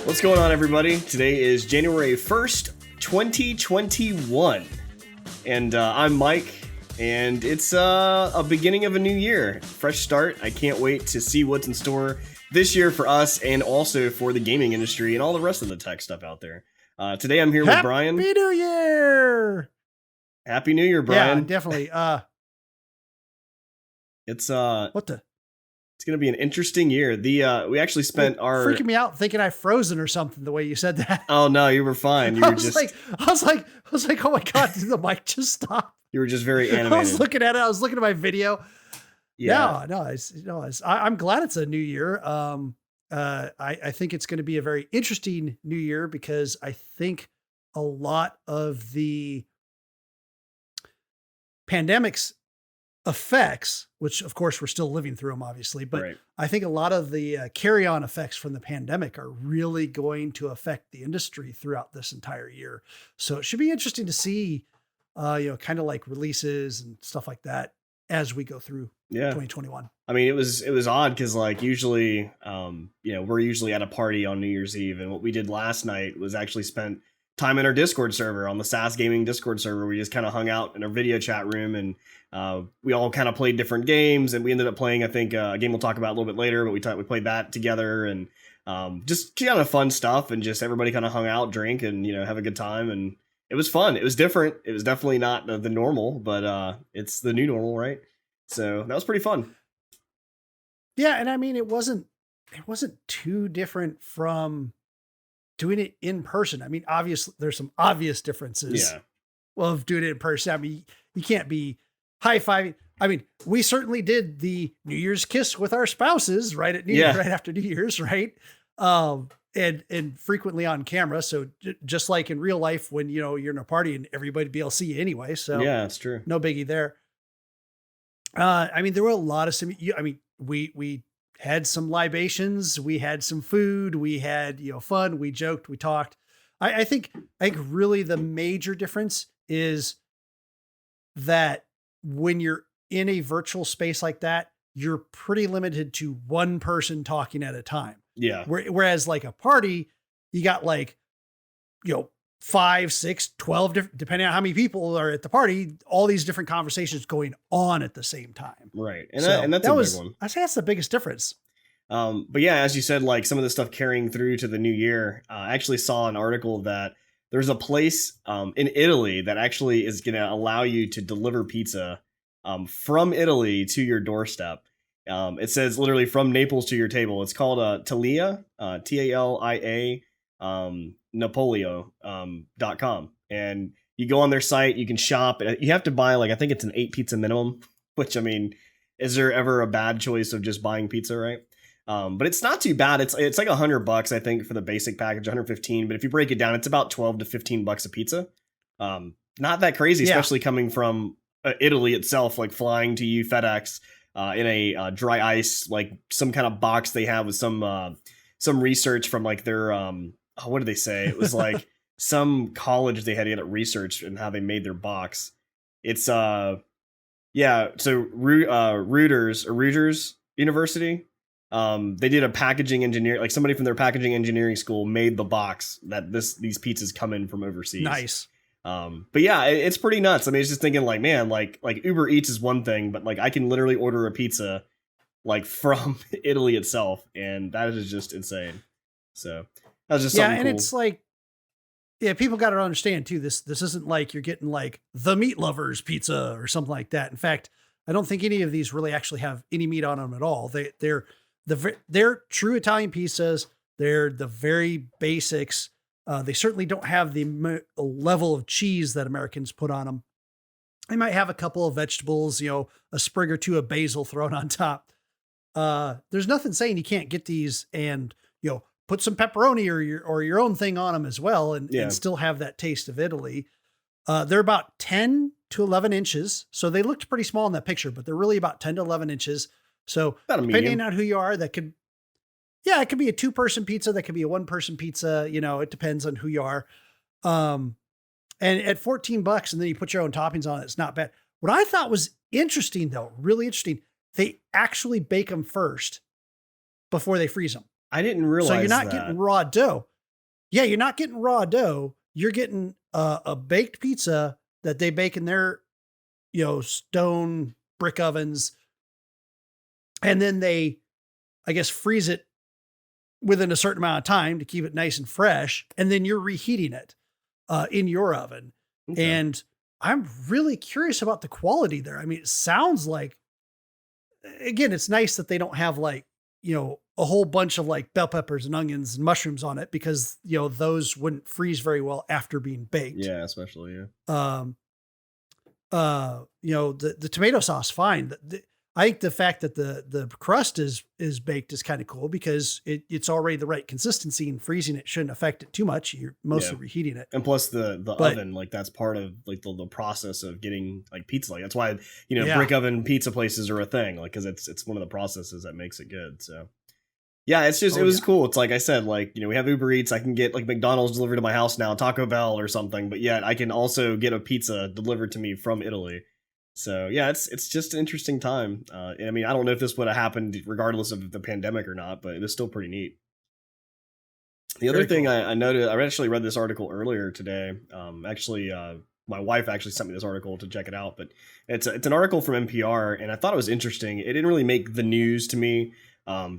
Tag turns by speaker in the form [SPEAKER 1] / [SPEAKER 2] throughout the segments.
[SPEAKER 1] What's going on, everybody? Today is January 1st, 2021. And I'm Mike, and it's a beginning of a new year. Fresh start. I can't wait to see what's in store this year for us and also for the gaming industry and all the rest of the tech stuff out there. Today I'm here with Brian.
[SPEAKER 2] Happy New Year!
[SPEAKER 1] Happy New Year, Brian.
[SPEAKER 2] Yeah, definitely.
[SPEAKER 1] It's
[SPEAKER 2] what the?
[SPEAKER 1] It's gonna be an interesting year. We actually spent
[SPEAKER 2] freaking me out thinking I've frozen or something the way you said that.
[SPEAKER 1] Oh no, you were fine. You were just
[SPEAKER 2] I was like, oh my god, did the mic just stop?
[SPEAKER 1] You were just very animated.
[SPEAKER 2] I was looking at it. I was looking at my video.
[SPEAKER 1] Yeah.
[SPEAKER 2] I'm glad it's a new year. I think it's going to be a very interesting new year because I think a lot of the pandemic's effects, which of course we're still living through them, obviously, but right. I think a lot of the carry-on effects from the pandemic are really going to affect the industry throughout this entire year. So it should be interesting to see, kind of like releases and stuff like that as we go through 2021.
[SPEAKER 1] I mean, it was odd because like usually, we're usually at a party on New Year's Eve, and what we did last night was actually spent time in our Discord server, on the SAS Gaming Discord server. We just kind of hung out in our video chat room, and we all kind of played different games, and we ended up playing, I think, a game we'll talk about a little bit later, but we played that together, and just kind of fun stuff, and just everybody kind of hung out, drink, and have a good time, and it was fun. It was different. It was definitely not the normal, but it's the new normal, right? So that was pretty fun.
[SPEAKER 2] Yeah, and I mean, it wasn't too different from doing it in person. I mean, obviously there's some obvious differences of doing it in person. I mean, you can't be high-fiving. I mean, we certainly did the New Year's kiss with our spouses right at right after New Year's, right? And frequently on camera. So just like in real life, when, you're in a party and everybody be able to see you anyway. So
[SPEAKER 1] yeah, it's true.
[SPEAKER 2] No biggie there. I mean, there were a lot of we had some libations, we had some food, we had, fun, we joked, we talked. I think really the major difference is that when you're in a virtual space like that, you're pretty limited to one person talking at a time.
[SPEAKER 1] Yeah.
[SPEAKER 2] Whereas like a party, you got 5, 6, 12 different, depending on how many people are at the party, all these different conversations going on at the same time.
[SPEAKER 1] Right. And that's a big one.
[SPEAKER 2] I say that's the biggest difference.
[SPEAKER 1] But yeah, as you said, like some of the stuff carrying through to the new year, I actually saw an article that there's a place in Italy that actually is going to allow you to deliver pizza from Italy to your doorstep. It says literally from Naples to your table. It's called Talia, Talia, Napolio.com. And you go on their site, you can shop. You have to buy I think it's an 8 pizza minimum, which, I mean, is there ever a bad choice of just buying pizza, right? But it's not too bad. It's like $100, I think, for the basic package, 115. But if you break it down, it's about 12 to 15 bucks a pizza. Not that crazy, especially coming from Italy itself, like flying to you FedEx in a dry ice, like some kind of box they have with some research from like their what did they say? It was like some college they had to get it researched and how they made their box. It's so Reuters University. They did a packaging engineer, like somebody from their packaging engineering school made the box that these pizzas come in from overseas.
[SPEAKER 2] Nice.
[SPEAKER 1] But yeah, it's pretty nuts. I mean, it's just thinking like, man, like Uber Eats is one thing, but like I can literally order a pizza like from Italy itself, and that is just insane. So that was just something cool.
[SPEAKER 2] It's like, people got to understand too. This isn't like you're getting like the Meat Lovers pizza or something like that. In fact, I don't think any of these really actually have any meat on them at all. They're true Italian pizzas. They're the very basics. They certainly don't have the level of cheese that Americans put on them. They might have a couple of vegetables, a sprig or two of basil thrown on top. There's nothing saying you can't get these and, put some pepperoni or your own thing on them as well and still have that taste of Italy. They're about 10 to 11 inches. So they looked pretty small in that picture, but they're really about 10 to 11 inches. So depending on who you are, it could be a 2-person pizza. That could be a 1-person pizza. It depends on who you are. And at $14 and then you put your own toppings on it, it's not bad. What I thought was interesting though, really interesting, they actually bake them first before they freeze them.
[SPEAKER 1] I didn't realize
[SPEAKER 2] so you're not getting raw dough. Yeah, you're not getting raw dough. You're getting a baked pizza that they bake in their, stone brick ovens. And then they, I guess, freeze it within a certain amount of time to keep it nice and fresh. And then you're reheating it in your oven.
[SPEAKER 1] Okay.
[SPEAKER 2] And I'm really curious about the quality there. I mean, it sounds like, again, it's nice that they don't have like, a whole bunch of like bell peppers and onions and mushrooms on it because, those wouldn't freeze very well after being baked.
[SPEAKER 1] Yeah, especially, yeah.
[SPEAKER 2] The tomato sauce, fine. I think the fact that the crust is baked is kind of cool because it's already the right consistency, and freezing it shouldn't affect it too much. You're mostly reheating it.
[SPEAKER 1] And plus the oven, like that's part of like the process of getting like pizza. Like that's why, brick oven pizza places are a thing, like, cause it's one of the processes that makes it good. So yeah, it's just, it was cool. It's like I said, like, we have Uber Eats. I can get like McDonald's delivered to my house now, Taco Bell or something, but yet I can also get a pizza delivered to me from Italy. So yeah, it's just an interesting time. I mean, I don't know if this would have happened regardless of the pandemic or not, but it was still pretty neat. The other thing I noted, I actually read this article earlier today. My wife actually sent me this article to check it out, but it's an article from NPR, and I thought it was interesting. It didn't really make the news to me,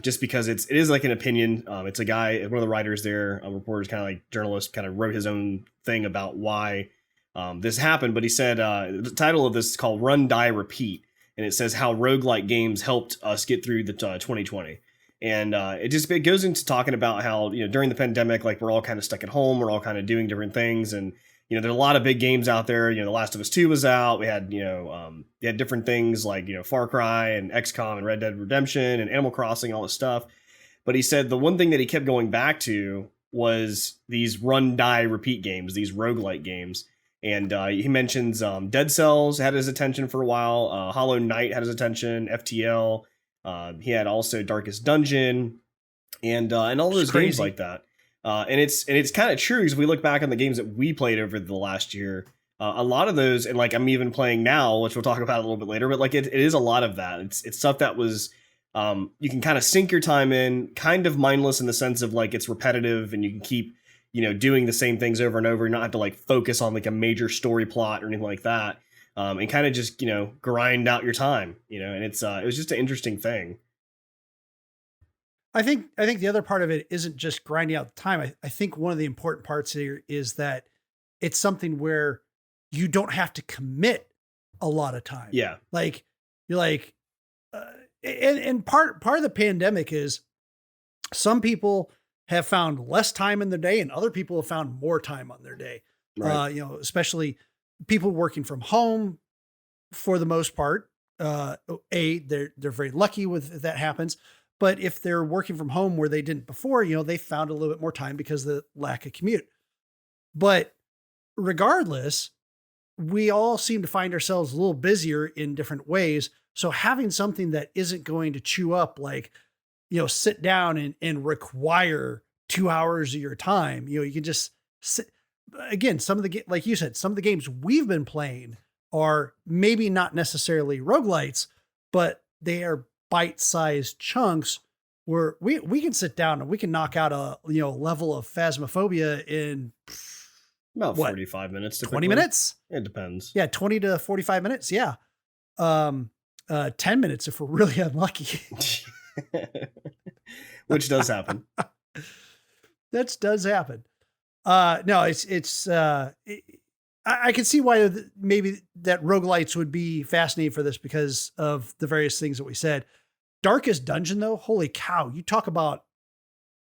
[SPEAKER 1] just because it is like an opinion. It's a guy, one of the writers there, reporters, kind of like journalist, kind of wrote his own thing about why this happened. But he said the title of this is called "Run, Die, Repeat," and it says how roguelike games helped us get through the 2020. And it goes into talking about how, during the pandemic, like we're all kind of stuck at home, we're all kind of doing different things, and there's a lot of big games out there. The Last of Us 2 was out. We had they had different things like Far Cry and XCOM and Red Dead Redemption and Animal Crossing, all this stuff. But he said the one thing that he kept going back to was these run, die, repeat games, these roguelike games. And he mentions Dead Cells had his attention for a while. Hollow Knight had his attention. FTL. He had also Darkest Dungeon, and all those games like that. And it's kind of true because if we look back on the games that we played over the last year, a lot of those, and like I'm even playing now, which we'll talk about a little bit later, but like it is a lot of that. It's stuff that was you can kind of sink your time in, kind of mindless in the sense of like it's repetitive and you can keep doing the same things over and over. You don't have to like focus on like a major story plot or anything like that. And kind of just, grind out your time, and it was just an interesting thing.
[SPEAKER 2] I think the other part of it isn't just grinding out the time. I think one of the important parts here is that it's something where you don't have to commit a lot of time.
[SPEAKER 1] Yeah.
[SPEAKER 2] Like you're like, and part of the pandemic is some people have found less time in their day and other people have found more time on their day. Right. Especially people working from home for the most part. They're very lucky if that happens. But if they're working from home where they didn't before, they found a little bit more time because of the lack of commute. But regardless, we all seem to find ourselves a little busier in different ways. So having something that isn't going to chew up, like, sit down and require 2 hours of your time, you can just sit. Again, like you said, some of the games we've been playing are maybe not necessarily roguelites, but they are bite-sized chunks where we can sit down and we can knock out a level of Phasmophobia in
[SPEAKER 1] about 45 minutes.
[SPEAKER 2] 20 minutes?
[SPEAKER 1] It depends.
[SPEAKER 2] Yeah, 20 to 45 minutes. Yeah. 10 minutes if we're really unlucky.
[SPEAKER 1] Which does happen.
[SPEAKER 2] That does happen. No, I can see why maybe that roguelites would be fascinating for this because of the various things that we said. Darkest Dungeon, though, holy cow, you talk about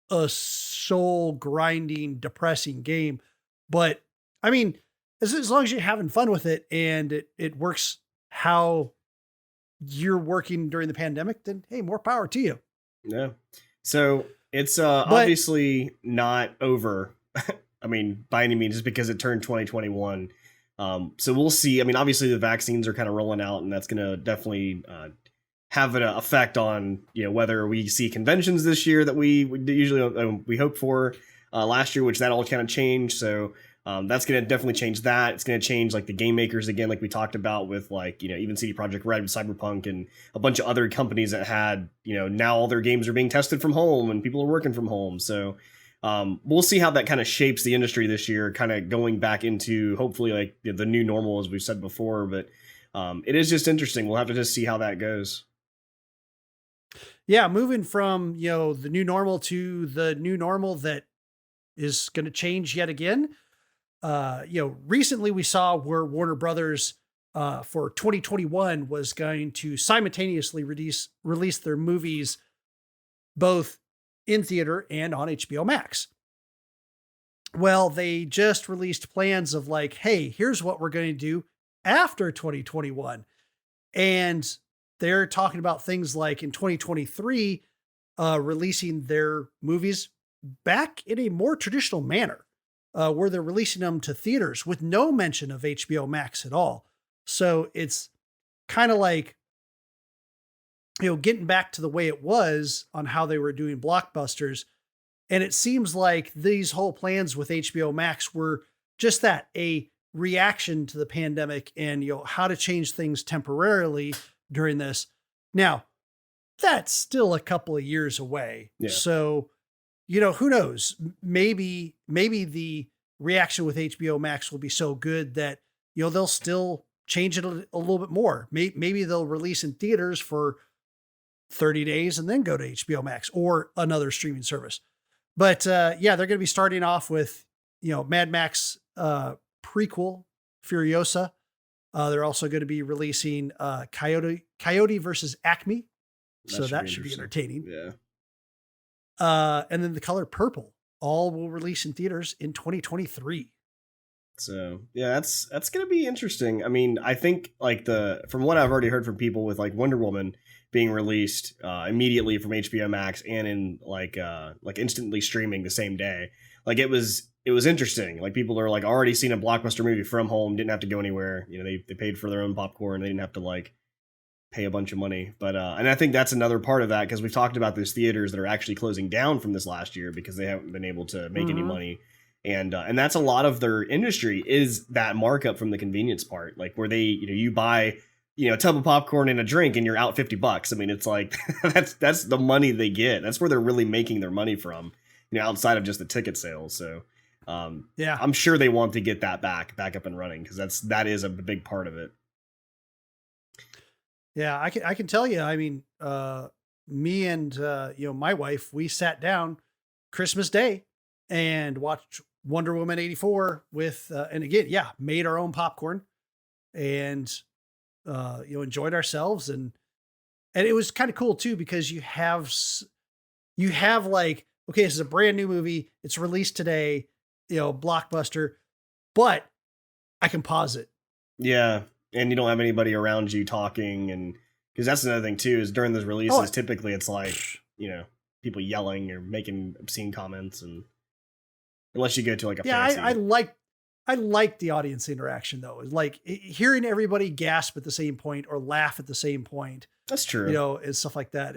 [SPEAKER 2] a soul grinding, depressing game. But I mean, as long as you're having fun with it and it works how you're working during the pandemic, then hey, more power to you.
[SPEAKER 1] Yeah. So it's obviously not over. I mean, by any means, just because it turned 2021. So we'll see. I mean, obviously the vaccines are kind of rolling out, and that's going to definitely have an effect on whether we see conventions this year that we usually we hope for last year, which that all kind of changed. So that's going to definitely change that. It's going to change like the game makers again, like we talked about with like even CD Projekt Red with Cyberpunk and a bunch of other companies that had now all their games are being tested from home and people are working from home. So we'll see how that kind of shapes the industry this year, kind of going back into hopefully like the new normal, as we've said before. But it is just interesting. We'll have to just see how that goes.
[SPEAKER 2] Yeah, moving from, the new normal to the new normal that is going to change yet again. Recently we saw where Warner Brothers for 2021 was going to simultaneously release their movies both in theater and on HBO Max. Well, they just released plans of like, hey, here's what we're going to do after 2021. And they're talking about things like in 2023, releasing their movies back in a more traditional manner, where they're releasing them to theaters with no mention of HBO Max at all. So it's kind of like, getting back to the way it was on how they were doing blockbusters. And it seems like these whole plans with HBO Max were just that, a reaction to the pandemic and, how to change things temporarily during this. Now, that's still a couple of years away. Yeah. So, who knows? Maybe the reaction with HBO Max will be so good that, they'll still change it a little bit more. Maybe they'll release in theaters for 30 days and then go to HBO Max or another streaming service. But they're going to be starting off with, Mad Max prequel, Furiosa. They're also going to be releasing Coyote versus Acme. That should be entertaining.
[SPEAKER 1] Yeah.
[SPEAKER 2] And then The Color Purple, all will release in theaters in 2023.
[SPEAKER 1] So yeah, that's going to be interesting. I mean, I think like from what I've already heard from people with like Wonder Woman being released immediately from HBO Max and in like instantly streaming the same day, like it was interesting. Like people are like already seen a blockbuster movie from home, didn't have to go anywhere. They paid for their own popcorn. They didn't have to like pay a bunch of money. But and I think that's another part of that, because we've talked about those theaters that are actually closing down from this last year because they haven't been able to make any money. And that's a lot of their industry, is that markup from the convenience part, like where they, you buy, a tub of popcorn and a drink and you're out $50. I mean, it's like, that's the money they get. That's where they're really making their money from, outside of just the ticket sales. So I'm sure they want to get that back up and running, because that is a big part of it.
[SPEAKER 2] Yeah, I can tell you, I mean, me and, my wife, we sat down Christmas Day and watched Wonder Woman 84 with, and again, made our own popcorn and, enjoyed ourselves. And it was kind of cool too, because you have like, okay, this is a brand new movie. It's released today, blockbuster, but I can pause it.
[SPEAKER 1] Yeah. And you don't have anybody around you talking. And because that's another thing too, is during those releases, typically it's like, people yelling or making obscene comments, and unless you go to like a fancy. I like the audience interaction though. Like hearing everybody gasp at the same point or laugh at the same point. That's true.
[SPEAKER 2] And stuff like that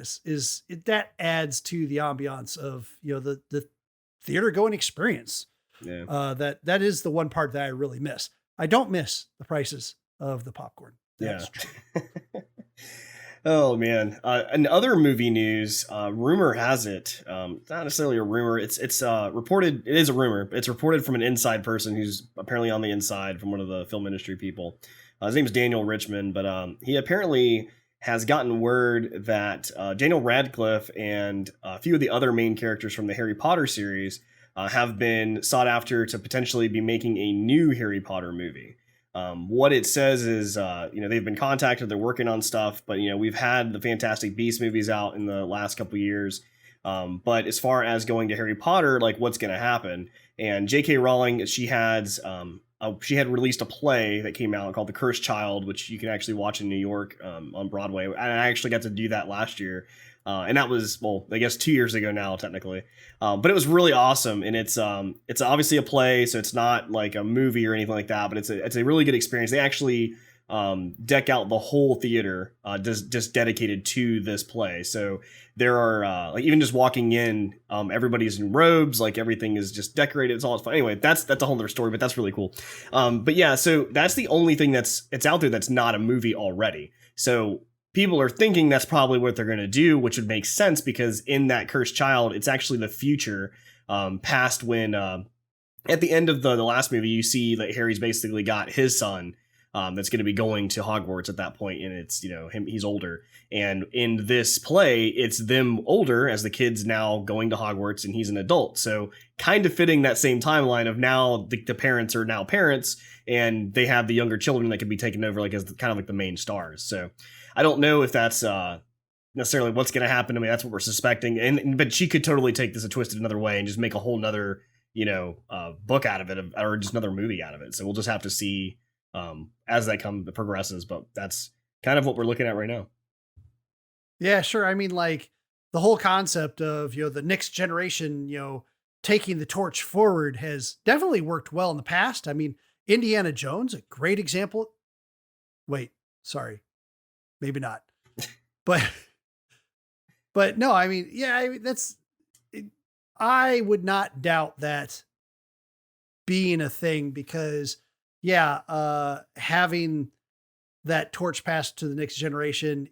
[SPEAKER 2] that adds to the ambiance of, the theater going experience.
[SPEAKER 1] Yeah.
[SPEAKER 2] That is the one part that I really miss. I don't miss the prices of the popcorn. That's true.
[SPEAKER 1] Oh man. In other movie news, rumor has it, it's not necessarily a rumor. It's reported. It is a rumor. It's reported from an inside person who's apparently on the inside from one of the film industry people. His name's Daniel Richmond, but he apparently has gotten word that Daniel Radcliffe and a few of the other main characters from the Harry Potter series have been sought after to potentially be making a new Harry Potter movie. What it says is, they've been contacted, they're working on stuff, but, we've had the Fantastic Beasts movies out in the last couple of years. But as far as going to Harry Potter, like what's going to happen? And J.K. Rowling, she had released a play that came out called The Cursed Child, which you can actually watch in New York on Broadway. And I actually got to do that last year. And that was, I guess 2 years ago now, technically. But it was really awesome. And it's obviously a play, so it's not like a movie or anything like that, but it's a really good experience. They actually deck out the whole theater just dedicated to this play. So there are like even just walking in, everybody's in robes, like everything is just decorated. It's all fun. Anyway, that's a whole other story, but that's really cool. But yeah, so that's the only thing it's out there that's not a movie already. So people are thinking that's probably what they're going to do, which would make sense because in that Cursed Child, it's actually the future past when at the end of the last movie, you see that Harry's basically got his son that's going to be going to Hogwarts at that point, and it's, you know, him, he's older. And in this play, it's them older as the kid's now going to Hogwarts and he's an adult. So kind of fitting that same timeline of now the parents are now parents and they have the younger children that could be taken over like as kind of like the main stars. So I don't know if that's necessarily what's going to happen. I mean, that's what we're suspecting. But she could totally take this a twisted another way and just make a whole nother, you know, book out of it, or just another movie out of it. So we'll just have to see as that progresses. But that's kind of what we're looking at right now.
[SPEAKER 2] Yeah, sure. I mean, like the whole concept of, you know, the next generation, you know, taking the torch forward has definitely worked well in the past. I mean, Indiana Jones, a great example. Wait, sorry, maybe not. But no, I mean, yeah, I mean, I would not doubt that being a thing because, yeah, having that torch passed to the next generation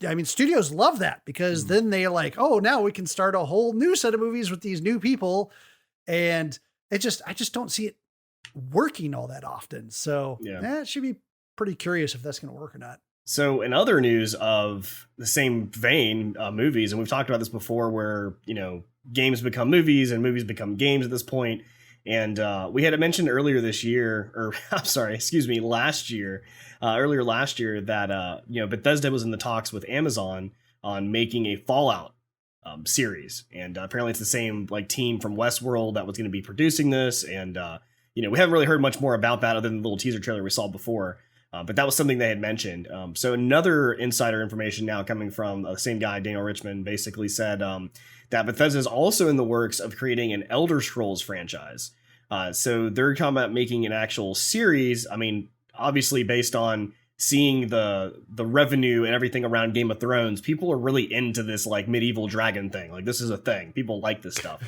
[SPEAKER 2] I mean, studios love that because then they're like, oh, now we can start a whole new set of movies with these new people. And I just don't see it working all that often. So it should be pretty curious if that's going to work or not.
[SPEAKER 1] So in other news of the same vein, movies, and we've talked about this before where, you know, games become movies and movies become games at this point. And we had mentioned earlier this year, or I'm sorry, excuse me, earlier last year that, you know, Bethesda was in the talks with Amazon on making a Fallout series. And apparently it's the same like team from Westworld that was going to be producing this. And, you know, we haven't really heard much more about that other than the little teaser trailer we saw before. But that was something they had mentioned. So another insider information now coming from the same guy, Daniel Richmond, basically said that Bethesda is also in the works of creating an Elder Scrolls franchise. So they're talking about making an actual series. I mean, obviously based on seeing the revenue and everything around Game of Thrones, people are really into this like medieval dragon thing. Like this is a thing. People like this stuff.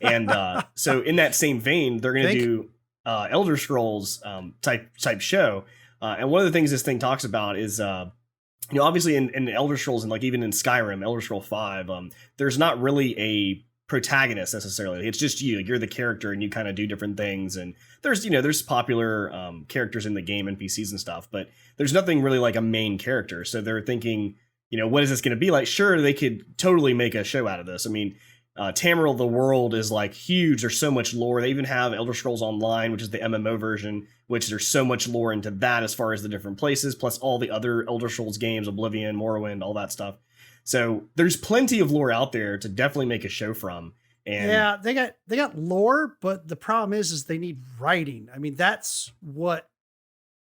[SPEAKER 1] And so in that same vein, they're going to do Elder Scrolls type show. And one of the things this thing talks about is, you know, obviously in Elder Scrolls and like even in Skyrim, Elder Scrolls 5, there's not really a protagonist necessarily. It's just you. You're the character and you kind of do different things. And there's, you know, there's popular characters in the game, NPCs and stuff, but there's nothing really like a main character. So they're thinking, you know, what is this going to be like? Sure, they could totally make a show out of this. I mean, Tamriel, the world is like huge. There's so much lore. They even have Elder Scrolls Online, which is the MMO version, which there's so much lore into that as far as the different places, plus all the other Elder Scrolls games, Oblivion, Morrowind, all that stuff. So there's plenty of lore out there to definitely make a show from. And
[SPEAKER 2] yeah, they got lore, but the problem is they need writing. I mean, that's what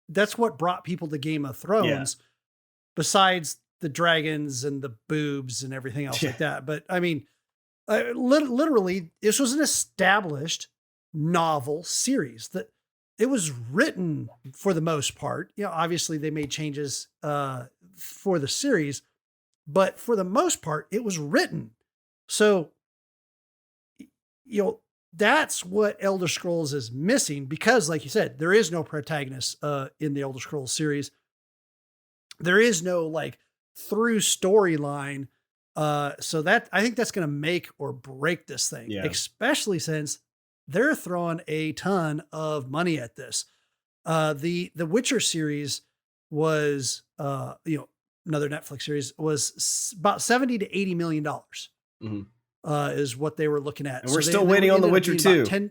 [SPEAKER 2] brought people to Game of Thrones, besides the dragons and the boobs and everything else like that. But I mean, literally, this was an established novel series that it was written for the most part. You know, obviously they made changes for the series, but for the most part, it was written. So, you know, that's what Elder Scrolls is missing because, like you said, there is no protagonist in the Elder Scrolls series. There is no like through storyline. So that I think that's going to make or break this thing, especially since they're throwing a ton of money at this. The Witcher series was, you know, another Netflix series was about $70 to $80 million. Mm-hmm. Is what they were looking at.
[SPEAKER 1] And we're still waiting on The Witcher 2.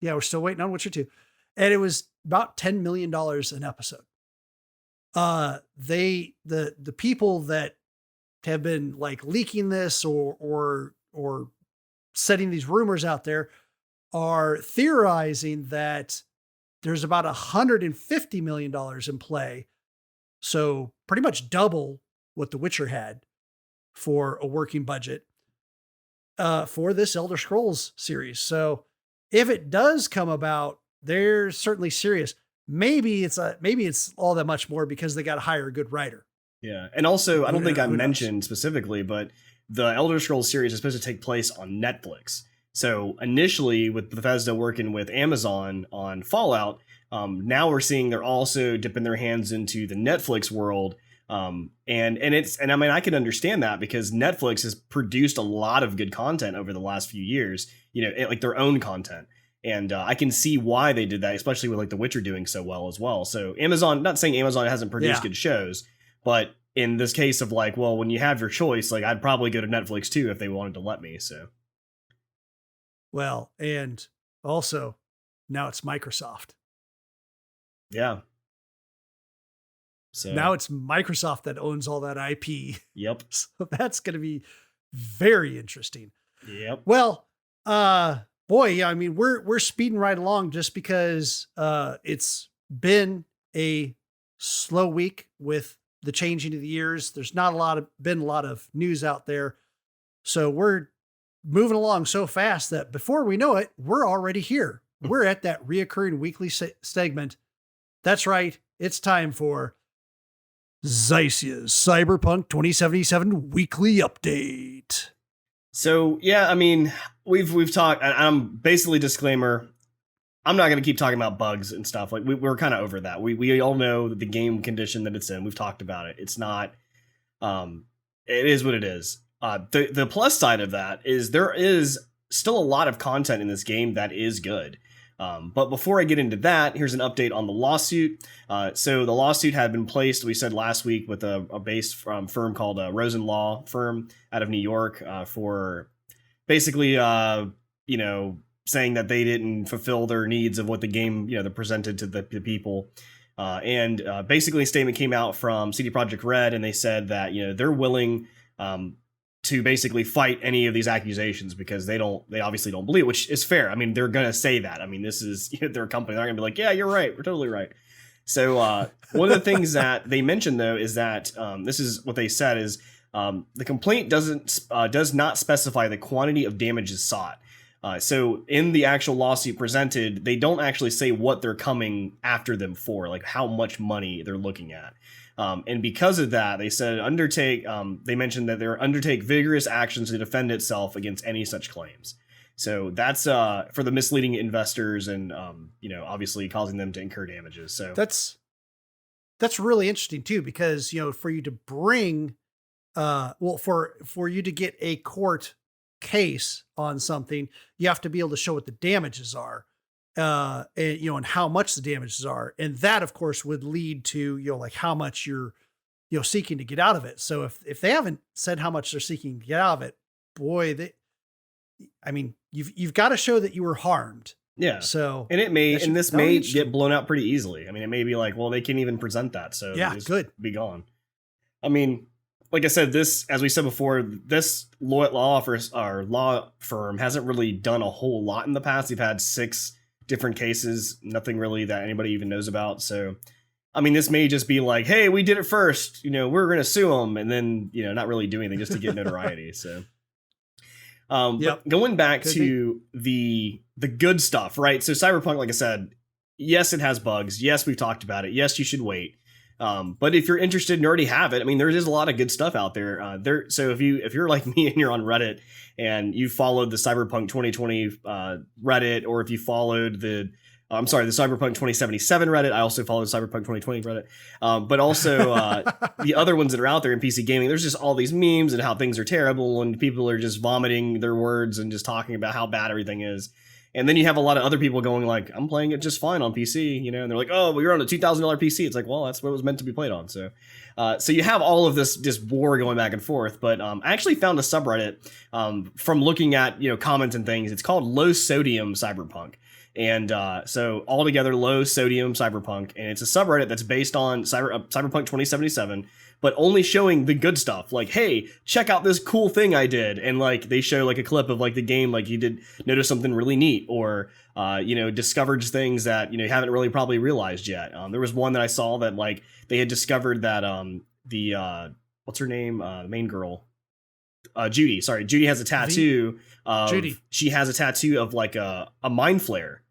[SPEAKER 2] Yeah, we're still waiting on Witcher 2. And it was about $10 million an episode. The people that have been like leaking this or setting these rumors out there are theorizing that there's about $150 million in play. So pretty much double what The Witcher had for a working budget for this Elder Scrolls series. So if it does come about, they're certainly serious. Maybe it's all that much more because they got to hire a good writer.
[SPEAKER 1] Yeah. And also, I don't think I mentioned specifically, but the Elder Scrolls series is supposed to take place on Netflix. So initially with Bethesda working with Amazon on Fallout, now we're seeing they're also dipping their hands into the Netflix world And I mean, I can understand that because Netflix has produced a lot of good content over the last few years, like their own content. And I can see why they did that, especially with like The Witcher doing so well as well. So Amazon, not saying Amazon hasn't produced good shows, but in this case of like, well, when you have your choice, like I'd probably go to Netflix too if they wanted to let me. So,
[SPEAKER 2] well, and also now it's Microsoft.
[SPEAKER 1] Yeah. So
[SPEAKER 2] now it's Microsoft that owns all that IP.
[SPEAKER 1] Yep.
[SPEAKER 2] So that's going to be very interesting.
[SPEAKER 1] Yep.
[SPEAKER 2] Well, boy, yeah, I mean, we're speeding right along just because it's been a slow week with the changing of the years. There's not been a lot of news out there. So we're moving along so fast that before we know it, we're already here. We're at that reoccurring weekly segment. That's right. It's time for Xycia's Cyberpunk 2077 weekly update.
[SPEAKER 1] So, yeah, I mean, we've talked, and I'm basically disclaimer, I'm not going to keep talking about bugs and stuff. Like we're kind of over that. We all know the game condition that it's in. We've talked about it. It's not, it is what it is. The plus side of that is there is still a lot of content in this game that is good. But before I get into that, here's an update on the lawsuit. So the lawsuit had been placed, we said last week, with a base firm called Rosen Law firm out of New York for basically, saying that they didn't fulfill their needs of what the game, they presented to the people. And basically a statement came out from CD Projekt Red, and they said that, they're willing to basically fight any of these accusations because they obviously don't believe it, which is fair. I mean, they're going to say that. I mean, this is their company. They're going to be like, yeah, you're right. We're totally right. So one of the things that they mentioned, though, is that this is what they said is the complaint does not specify the quantity of damages sought. So in the actual lawsuit presented, they don't actually say what they're coming after them for, like how much money they're looking at. And because of that, they said they mentioned that they're undertake vigorous actions to defend itself against any such claims. So that's for the misleading investors and, obviously causing them to incur damages. So
[SPEAKER 2] that's really interesting too, because, for you to bring, for you to get a court case on something, you have to be able to show what the damages are. And how much the damages are. And that, of course, would lead to, like how much you're, seeking to get out of it. So if they haven't said how much they're seeking to get out of it, boy, you've got to show that you were harmed.
[SPEAKER 1] Yeah.
[SPEAKER 2] So,
[SPEAKER 1] and this may get blown out pretty easily. I mean, it may be like, well, they can't even present that. So
[SPEAKER 2] yeah, good.
[SPEAKER 1] Be gone. I mean, like I said, as we said before, this law firm hasn't really done a whole lot in the past. They've had 6 different cases, nothing really that anybody even knows about. So, I mean, this may just be like, hey, we did it first, we're going to sue them, and then, not really do anything just to get notoriety. So, but going back to the good stuff, right? So Cyberpunk, like I said, yes, it has bugs. Yes, we've talked about it. Yes, you should wait. But if you're interested and you already have it, I mean, there is a lot of good stuff out there. So if you're like me and you're on Reddit and you followed the Cyberpunk 2020 Reddit, or if you followed the Cyberpunk 2077 Reddit, I also follow the Cyberpunk 2020 Reddit. But also the other ones that are out there in PC gaming, there's just all these memes and how things are terrible and people are just vomiting their words and just talking about how bad everything is. And then you have a lot of other people going like, I'm playing it just fine on PC, and they're like, oh, well, you're on a $2,000 PC. It's like, well, that's what it was meant to be played on. So you have all of this war going back and forth. But I actually found a subreddit from looking at, comments and things. It's called Low Sodium Cyberpunk. And so altogether, Low Sodium Cyberpunk. And it's a subreddit that's based on Cyberpunk 2077. But only showing the good stuff. Like, hey, check out this cool thing I did. And like they show like a clip of like the game, like you did notice something really neat, or discovered things that you haven't really probably realized yet. There was one that I saw that like they had discovered that what's her name, the main girl, Judy. Sorry, Judy has a tattoo.
[SPEAKER 2] Judy.
[SPEAKER 1] She has a tattoo of like a mind flare,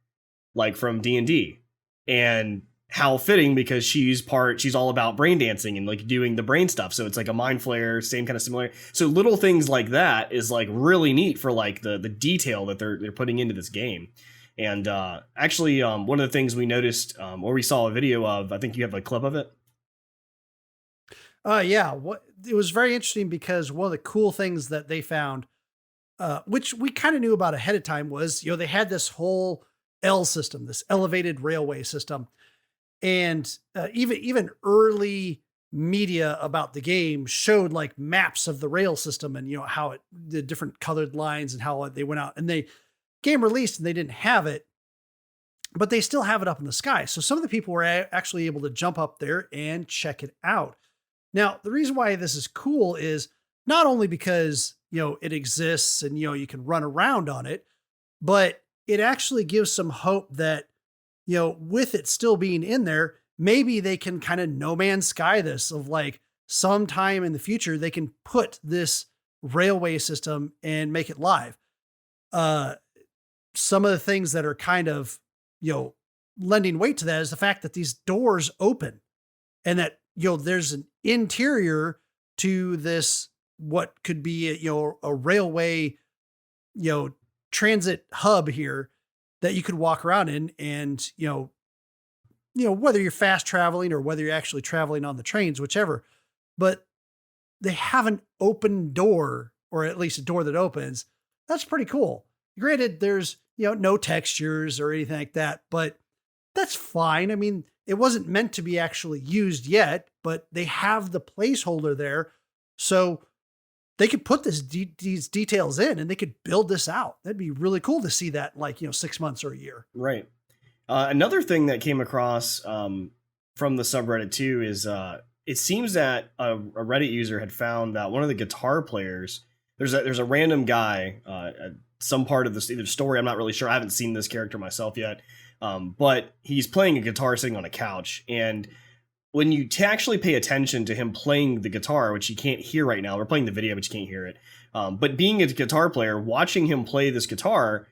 [SPEAKER 1] like from D&D, and how fitting, because she's all about brain dancing and like doing the brain stuff. So it's like a mind flare, same kind of similar. So little things like that is like really neat for like the detail that they're putting into this game. And actually, one of the things we noticed, or we saw a video of, I think you have a clip of it.
[SPEAKER 2] Yeah. It was very interesting because one of the cool things that they found, which we kind of knew about ahead of time, was, they had this whole L system, this elevated railway system. And even early media about the game showed like maps of the rail system and, how the different colored lines and how they went out, and game released and they didn't have it, but they still have it up in the sky. So some of the people were actually able to jump up there and check it out. Now, the reason why this is cool is not only because, it exists and, you can run around on it, but it actually gives some hope that, with it still being in there, maybe they can kind of No Man's Sky this, of like sometime in the future, they can put this railway system and make it live. Some of the things that are kind of, lending weight to that is the fact that these doors open and that, there's an interior to this, what could be a railway, transit hub here that you could walk around in, and, whether you're fast traveling or whether you're actually traveling on the trains, whichever, but they have an open door, or at least a door that opens. That's pretty cool. Granted, there's, no textures or anything like that, but that's fine. I mean, it wasn't meant to be actually used yet, but they have the placeholder there. So they could put these details in and they could build this out. That'd be really cool to see that, like, 6 months or a year.
[SPEAKER 1] Right. Another thing that came across from the subreddit too is it seems that a Reddit user had found that one of the guitar players, there's a random guy, some part of this either story, I'm not really sure. I haven't seen this character myself yet. But he's playing a guitar sitting on a couch. And when you actually pay attention to him playing the guitar, which you can't hear right now, we're playing the video, but you can't hear it. But being a guitar player, watching him play this guitar,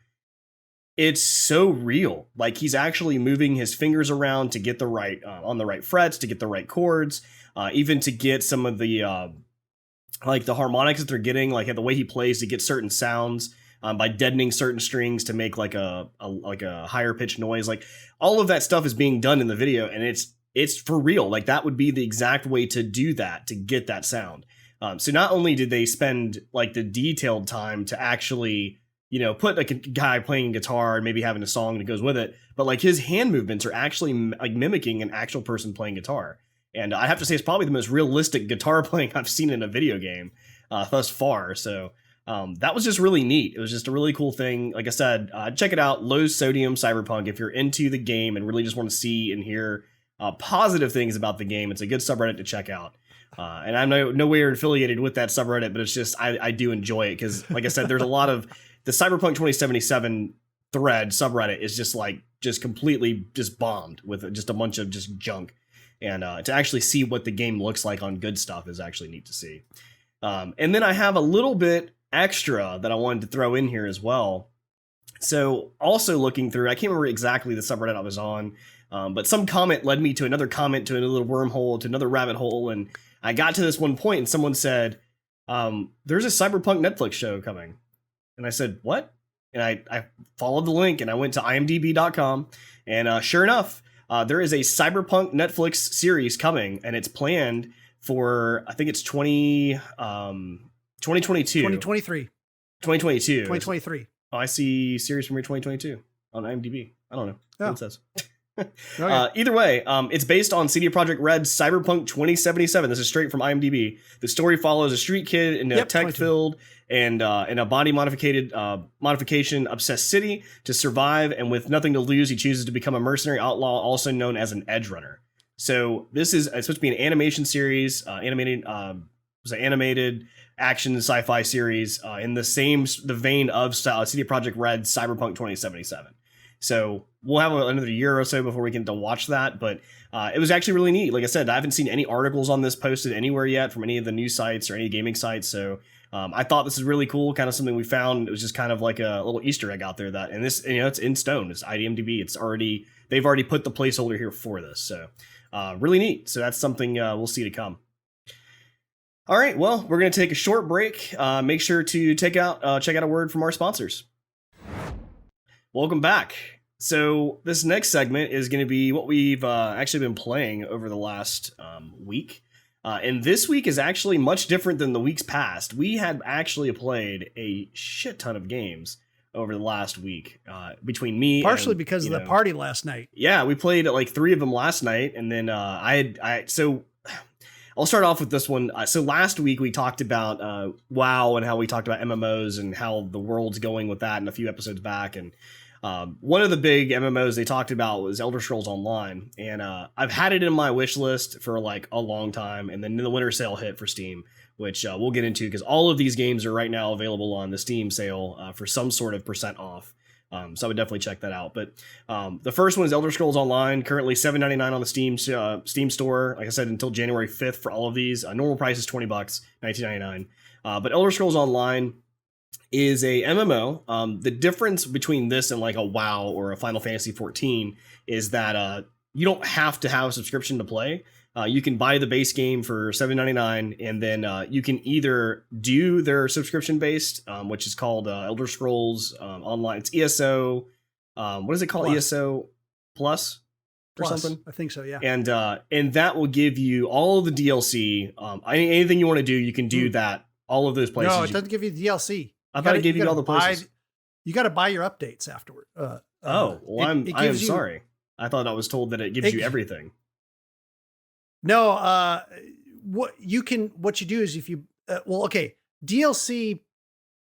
[SPEAKER 1] it's so real. Like, he's actually moving his fingers around to get the right, on the right frets, to get the right chords, even to get some of the, like the harmonics that they're getting, like the way he plays to get certain sounds. By deadening certain strings to make like a higher pitched noise. Like, all of that stuff is being done in the video, and it's for real. Like, that would be the exact way to do that, to get that sound. So not only did they spend like the detailed time to actually, put like a guy playing guitar and maybe having a song that goes with it, but like his hand movements are actually like mimicking an actual person playing guitar. And I have to say, it's probably the most realistic guitar playing I've seen in a video game thus far. So that was just really neat. It was just a really cool thing. Like I said, check it out, Low Sodium Cyberpunk. If you're into the game and really just want to see and hear positive things about the game, it's a good subreddit to check out. And I'm nowhere affiliated with that subreddit, but it's just, I do enjoy it because, like I said, there's a lot of the Cyberpunk 2077 thread subreddit is just completely just bombed with just a bunch of just junk. And to actually see what the game looks like on good stuff is actually neat to see. And then I have a little bit extra that I wanted to throw in here as well. So also looking through, I can't remember exactly the subreddit I was on, but some comment led me to another comment, to another wormhole, to another rabbit hole. And I got to this one point and someone said, there's a Cyberpunk Netflix show coming. And I said, what? And I followed the link and I went to imdb.com, and sure enough, there is a Cyberpunk Netflix series coming, and it's planned for, I think it's 2022.
[SPEAKER 2] 2023.
[SPEAKER 1] 2022.
[SPEAKER 2] 2023.
[SPEAKER 1] Oh, I see series from 2022 on IMDb. I don't know what it says.
[SPEAKER 2] Okay.
[SPEAKER 1] Either way, it's based on CD Projekt Red's Cyberpunk 2077. This is straight from IMDb. The story follows a street kid in a tech-filled and in a body modification obsessed city to survive, and with nothing to lose, he chooses to become a mercenary outlaw, also known as an edge runner. So this is it's supposed to be an animation series, animated action sci-fi series in the vein of CD Projekt Red's Cyberpunk 2077. So we'll have another year or so before we get to watch that, but it was actually really neat. Like I said, I haven't seen any articles on this posted anywhere yet from any of the news sites or any gaming sites. So I thought this is really cool, kind of something we found. It was just kind of like a little Easter egg out there that, and this, it's in stone. It's IMDb. They've already put the placeholder here for this. So really neat. So that's something we'll see to come. All right, well, we're going to take a short break. Make sure to check out a word from our sponsors. Welcome back. So this next segment is going to be what we've actually been playing over the last week. And this week is actually much different than the weeks past. We had actually played a shit ton of games over the last week between me
[SPEAKER 2] partially
[SPEAKER 1] and,
[SPEAKER 2] because of the party last night.
[SPEAKER 1] Yeah, we played like 3 of them last night, and then so I'll start off with this one. So last week we talked about WoW and how we talked about MMOs and how the world's going with that, and a few episodes back. And one of the big MMOs they talked about was Elder Scrolls Online, and I've had it in my wish list for like a long time. And then the winter sale hit for Steam, which we'll get into because all of these games are right now available on the Steam sale for some sort of % off. So I would definitely check that out. But the first one is Elder Scrolls Online, currently $7.99 on the Steam store. Like I said, until January 5th for all of these. Normal price is $20, $19.99. But Elder Scrolls Online is a MMO. The difference between this and like a WoW or a Final Fantasy 14 is that you don't have to have a subscription to play. You can buy the base game for $7.99, and then you can either do their subscription based, which is called Elder Scrolls Online. It's ESO. What is it called? Plus. ESO Plus or something?
[SPEAKER 2] I think so. Yeah.
[SPEAKER 1] And that will give you all of the DLC. Anything you want to do, you can do that. All of those places.
[SPEAKER 2] No, it doesn't give you DLC.
[SPEAKER 1] I thought it gave you all the places.
[SPEAKER 2] You got to buy your updates afterward.
[SPEAKER 1] I'm sorry. I thought I was told that it gives you everything.
[SPEAKER 2] No, what you do is if you, DLC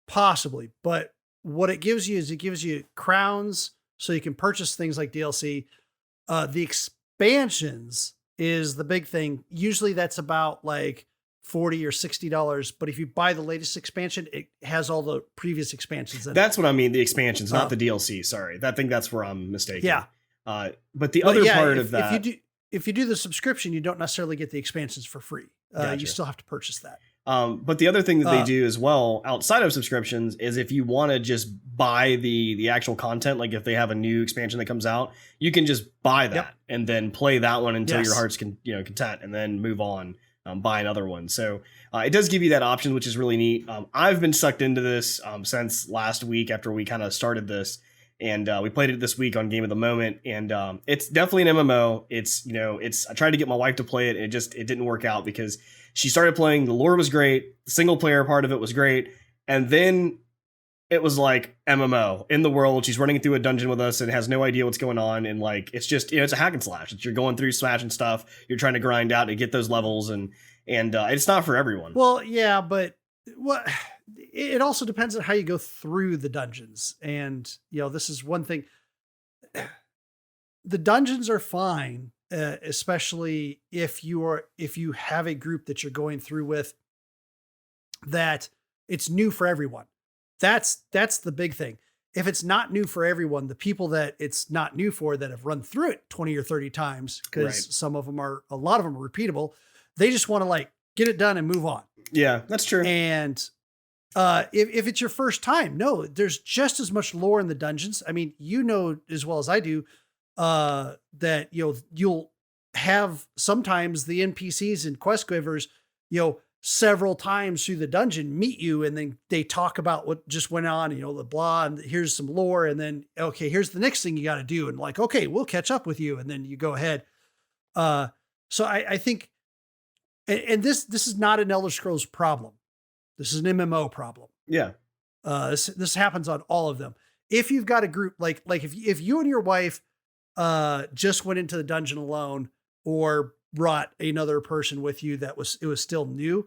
[SPEAKER 2] possibly, but what it gives you is it gives you crowns so you can purchase things like DLC. The expansions is the big thing. Usually that's about like $40 or $60, but if you buy the latest expansion, it has all the previous expansions in it.
[SPEAKER 1] That's what I mean, the expansions, not the DLC. Sorry. I think that's where I'm mistaken.
[SPEAKER 2] Yeah.
[SPEAKER 1] But the other part of that,
[SPEAKER 2] if you do the subscription, you don't necessarily get the expansions for free.
[SPEAKER 1] Gotcha.
[SPEAKER 2] You still have to purchase that.
[SPEAKER 1] But the other thing that they do as well, outside of subscriptions, is if you want to just buy the actual content, like if they have a new expansion that comes out, you can just buy that and then play that one until your heart's content, and then move on, buy another one. So it does give you that option, which is really neat. I've been sucked into this since last week after we kind of started this. And we played it this week on Game of the Moment, and it's definitely an MMO. I tried to get my wife to play it, and it didn't work out because she started playing. The lore was great, the single player part of it was great, and then it was like MMO in the world. She's running through a dungeon with us and has no idea what's going on, and like it's just it's a hack and slash. You're going through smashing stuff. You're trying to grind out to get those levels, and it's not for everyone.
[SPEAKER 2] Well, yeah, but what? It also depends on how you go through the dungeons. And, this is one thing. The dungeons are fine, especially if you have a group that you're going through with that it's new for everyone. That's the big thing. If it's not new for everyone, the people that it's not new for that have run through it 20 or 30 times, because a lot of them are repeatable. They just want to like get it done and move on.
[SPEAKER 1] Yeah, that's true.
[SPEAKER 2] And if it's your first time, no, there's just as much lore in the dungeons. I mean, as well as I do, that, you'll have sometimes the NPCs and quest givers, several times through the dungeon meet you, and then they talk about what just went on, the blah, and here's some lore. And then, okay, here's the next thing you got to do. And like, okay, we'll catch up with you. And then you go ahead. So I think, and this is not an Elder Scrolls problem. This is an MMO problem.
[SPEAKER 1] Yeah.
[SPEAKER 2] This happens on all of them. If you've got a group, like if you and your wife just went into the dungeon alone, or brought another person with you it was still new,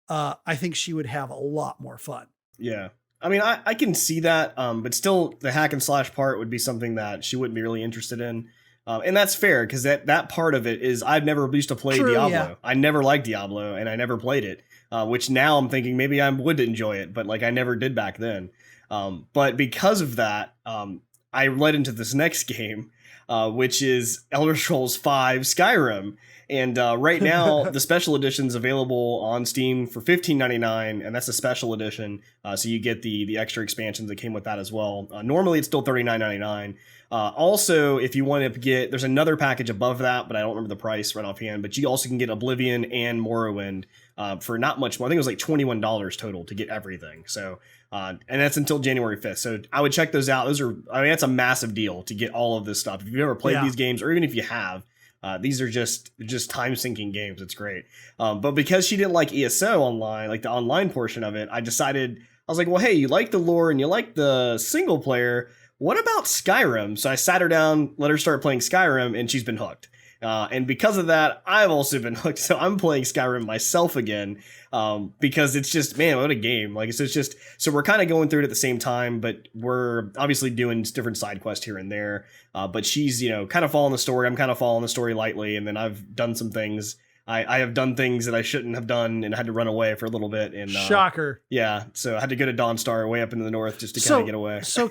[SPEAKER 2] I think she would have a lot more fun.
[SPEAKER 1] Yeah. I mean, I can see that, but still the hack and slash part would be something that she wouldn't be really interested in. And that's fair, because that part of it is I've never used to play Diablo. Yeah. I never liked Diablo, and I never played it. Which now I'm thinking maybe I would enjoy it, but like I never did back then. But because of that, I led into this next game, which is Elder Scrolls V Skyrim. And right now, the special edition is available on Steam for $15.99, and that's a special edition. So you get the extra expansions that came with that as well. Normally, it's still $39.99. Also, if you want to get, there's another package above that, but I don't remember the price right offhand. But you also can get Oblivion and Morrowind for not much more. I think it was like $21 total to get everything. So, and that's until January 5th. So I would check those out. That's a massive deal to get all of this stuff. If you've ever played these games, or even if you have, These are just time sinking games. It's great. But because she didn't like ESO online, like the online portion of it, I was like, well, hey, you like the lore and you like the single player. What about Skyrim? So I sat her down, let her start playing Skyrim, and she's been hooked. And because of that, I've also been hooked. So I'm playing Skyrim myself again, because it's just, man, what a game. Like, it's just, so we're kind of going through it at the same time, but we're obviously doing different side quests here and there. But she's, kind of following the story. I'm kind of following the story lightly. And then I've done some things. I have done things that I shouldn't have done and had to run away for a little bit. And
[SPEAKER 2] shocker.
[SPEAKER 1] Yeah. So I had to go to Dawnstar way up into the north just to kind of get away.
[SPEAKER 2] So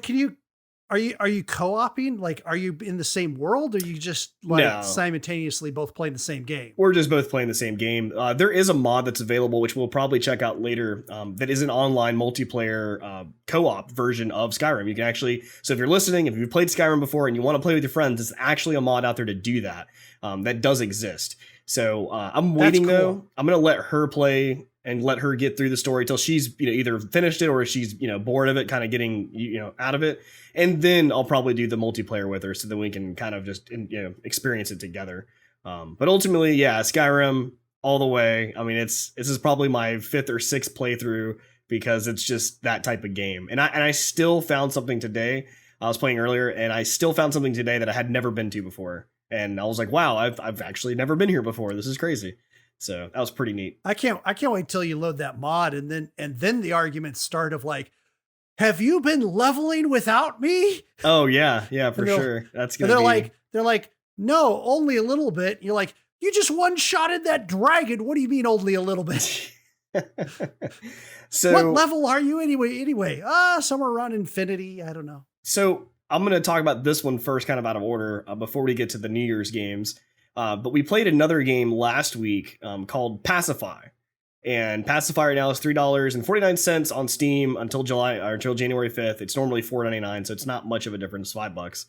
[SPEAKER 2] are you co-oping? Like, are you in the same world, or you just simultaneously both playing the same game?
[SPEAKER 1] We're just both playing the same game. There is a mod that's available, which we'll probably check out later, that is an online multiplayer co-op version of Skyrim. You can actually, so if you're listening, if you've played Skyrim before and you want to play with your friends, there's actually a mod out there to do that. That does exist. So I'm waiting though. I'm going to let her play and let her get through the story till she's either finished it or she's bored of it, kind of getting out of it, and then I'll probably do the multiplayer with her so that we can kind of just experience it together. But ultimately, yeah, Skyrim all the way. I mean, this is probably my 5th or 6th playthrough because it's just that type of game. And I still found something today. I was playing earlier, and I still found something today that I had never been to before. And I was like, wow, I've actually never been here before. This is crazy. So that was pretty neat.
[SPEAKER 2] I can't wait till you load that mod, and then the arguments start of like, have you been leveling without me?
[SPEAKER 1] Oh yeah, for sure. That's gonna be.
[SPEAKER 2] They're like, no, only a little bit. You're like, you just one-shotted that dragon. What do you mean only a little bit?
[SPEAKER 1] So
[SPEAKER 2] what level are you anyway? Somewhere around infinity. I don't know.
[SPEAKER 1] So I'm going to talk about this one first, kind of out of order, before we get to the New Year's games. But we played another game last week called Pacify. And Pacify right now is $3.49 on Steam until January 5th. It's normally $4.99, so it's not much of a difference, $5.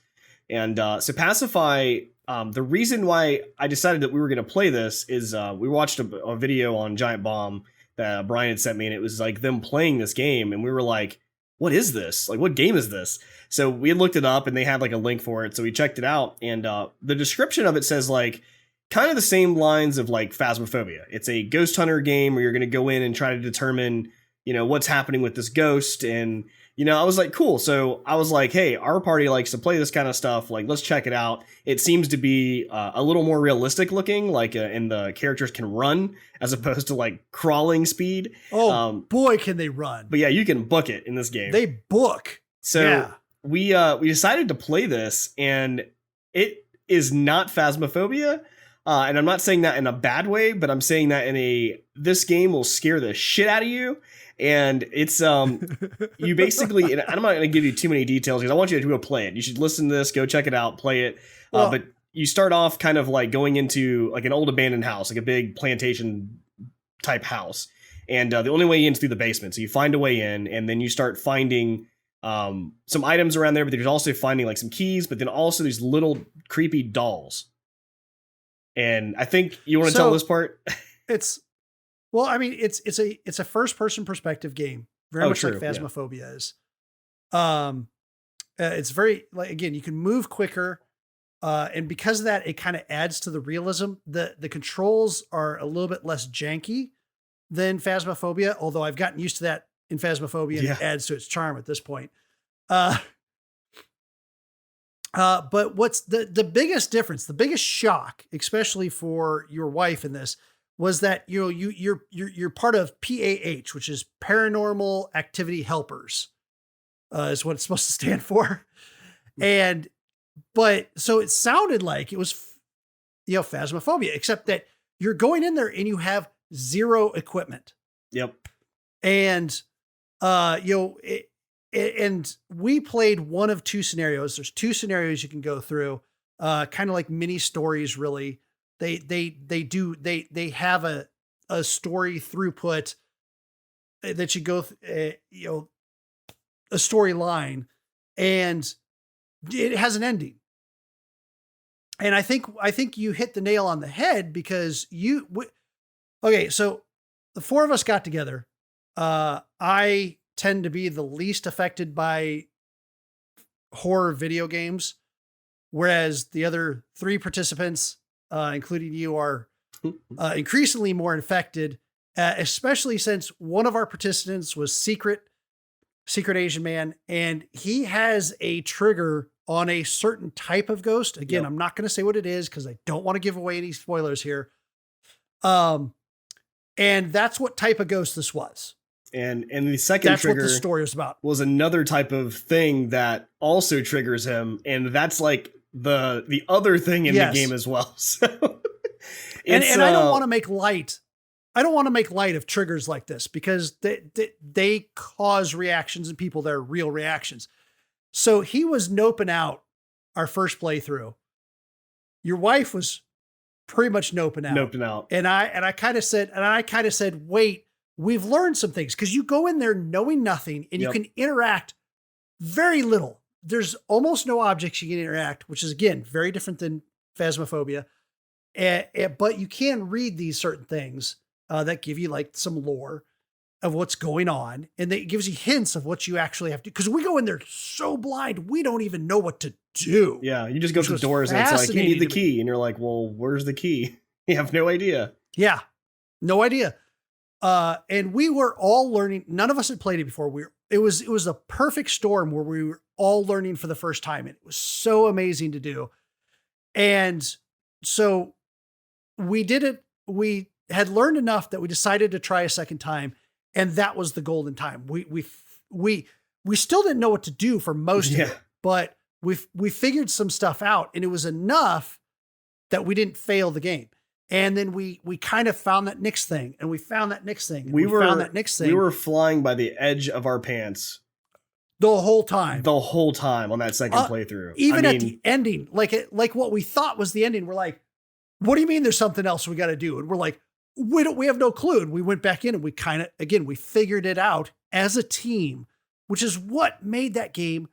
[SPEAKER 1] And so Pacify, the reason why I decided that we were going to play this is we watched a video on Giant Bomb that Brian had sent me, and it was like them playing this game, and we were like, what is this? Like, what game is this? So we had looked it up, and they had like a link for it, so we checked it out, and the description of it says like kind of the same lines of like Phasmophobia. It's a ghost hunter game where you're going to go in and try to determine, what's happening with this ghost. And, I was like, cool. So I was like, hey, our party likes to play this kind of stuff. Like, let's check it out. It seems to be a little more realistic looking, like, and the characters can run as opposed to like crawling speed.
[SPEAKER 2] Oh, boy, can they run.
[SPEAKER 1] But yeah, you can book it in this game.
[SPEAKER 2] They book.
[SPEAKER 1] So
[SPEAKER 2] yeah.
[SPEAKER 1] We decided to play this, and it is not Phasmophobia. And I'm not saying that in a bad way, but I'm saying that this game will scare the shit out of you. And it's, you basically, and I'm not going to give you too many details because I want you to go play it. You should listen to this, go check it out, play it. But you start off kind of like going into like an old abandoned house, like a big plantation type house. And the only way in is through the basement. So you find a way in, and then you start finding some items around there, but there's also finding like some keys, but then also these little creepy dolls. And I think you want to tell this part. It's
[SPEAKER 2] a first person perspective game, very much like Phasmophobia is. It's very, like, again, you can move quicker. And because of that, it kind of adds to the realism. The controls are a little bit less janky than Phasmophobia, although I've gotten used to that in Phasmophobia, and it adds to its charm at this point. But what's the biggest difference, the biggest shock, especially for your wife in this, was that you're part of PAH, which is Paranormal Activity Helpers, is what it's supposed to stand for. But so it sounded like it was, Phasmophobia, except that you're going in there and you have zero equipment.
[SPEAKER 1] Yep.
[SPEAKER 2] And and we played one of two scenarios. There's two scenarios you can go through, kind of like mini stories. Really, they have a story throughput that you go, a storyline, and it has an ending. And I think you hit the nail on the head because okay, so the four of us got together. I tend to be the least affected by horror video games, whereas the other three participants including you, are increasingly more infected, especially since one of our participants was secret Asian man, and he has a trigger on a certain type of ghost. Again, I'm not going to say what it is because I don't want to give away any spoilers here. And that's what type of ghost this was.
[SPEAKER 1] And the second trigger,
[SPEAKER 2] what the story was about,
[SPEAKER 1] was another type of thing that also triggers him, and that's like the other thing in the game as well. So,
[SPEAKER 2] and I don't want to make light. I don't want to make light of triggers like this because they cause reactions in people that are real reactions. So he was noping out our first playthrough. Your wife was pretty much noping out. And I kind of said, wait, we've learned some things, because you go in there knowing nothing and you can interact very little. There's almost no objects you can interact, which is, again, very different than Phasmophobia. But you can read these certain things that give you like some lore of what's going on. And it gives you hints of what you actually have to do. Because we go in there so blind, we don't even know what to do.
[SPEAKER 1] Yeah, you just go to the doors and it's like, you need the key. And you're like, well, where's the key? You have no idea.
[SPEAKER 2] Yeah, no idea. And we were all learning. None of us had played it before. It was a perfect storm where we were all learning for the first time. And it was so amazing to do. And so we did it. We had learned enough that we decided to try a second time. And that was the golden time. We still didn't know what to do for most of it, but we figured some stuff out, and it was enough that we didn't fail the game. And then we kind of found that next thing, and we found that next thing. And we found that next thing.
[SPEAKER 1] We were flying by the edge of our pants
[SPEAKER 2] the whole time.
[SPEAKER 1] The whole time on that second playthrough.
[SPEAKER 2] Even at the ending, like what we thought was the ending, we're like, what do you mean there's something else we got to do? And we're like, we have no clue. And we went back in and we figured it out as a team, which is what made that game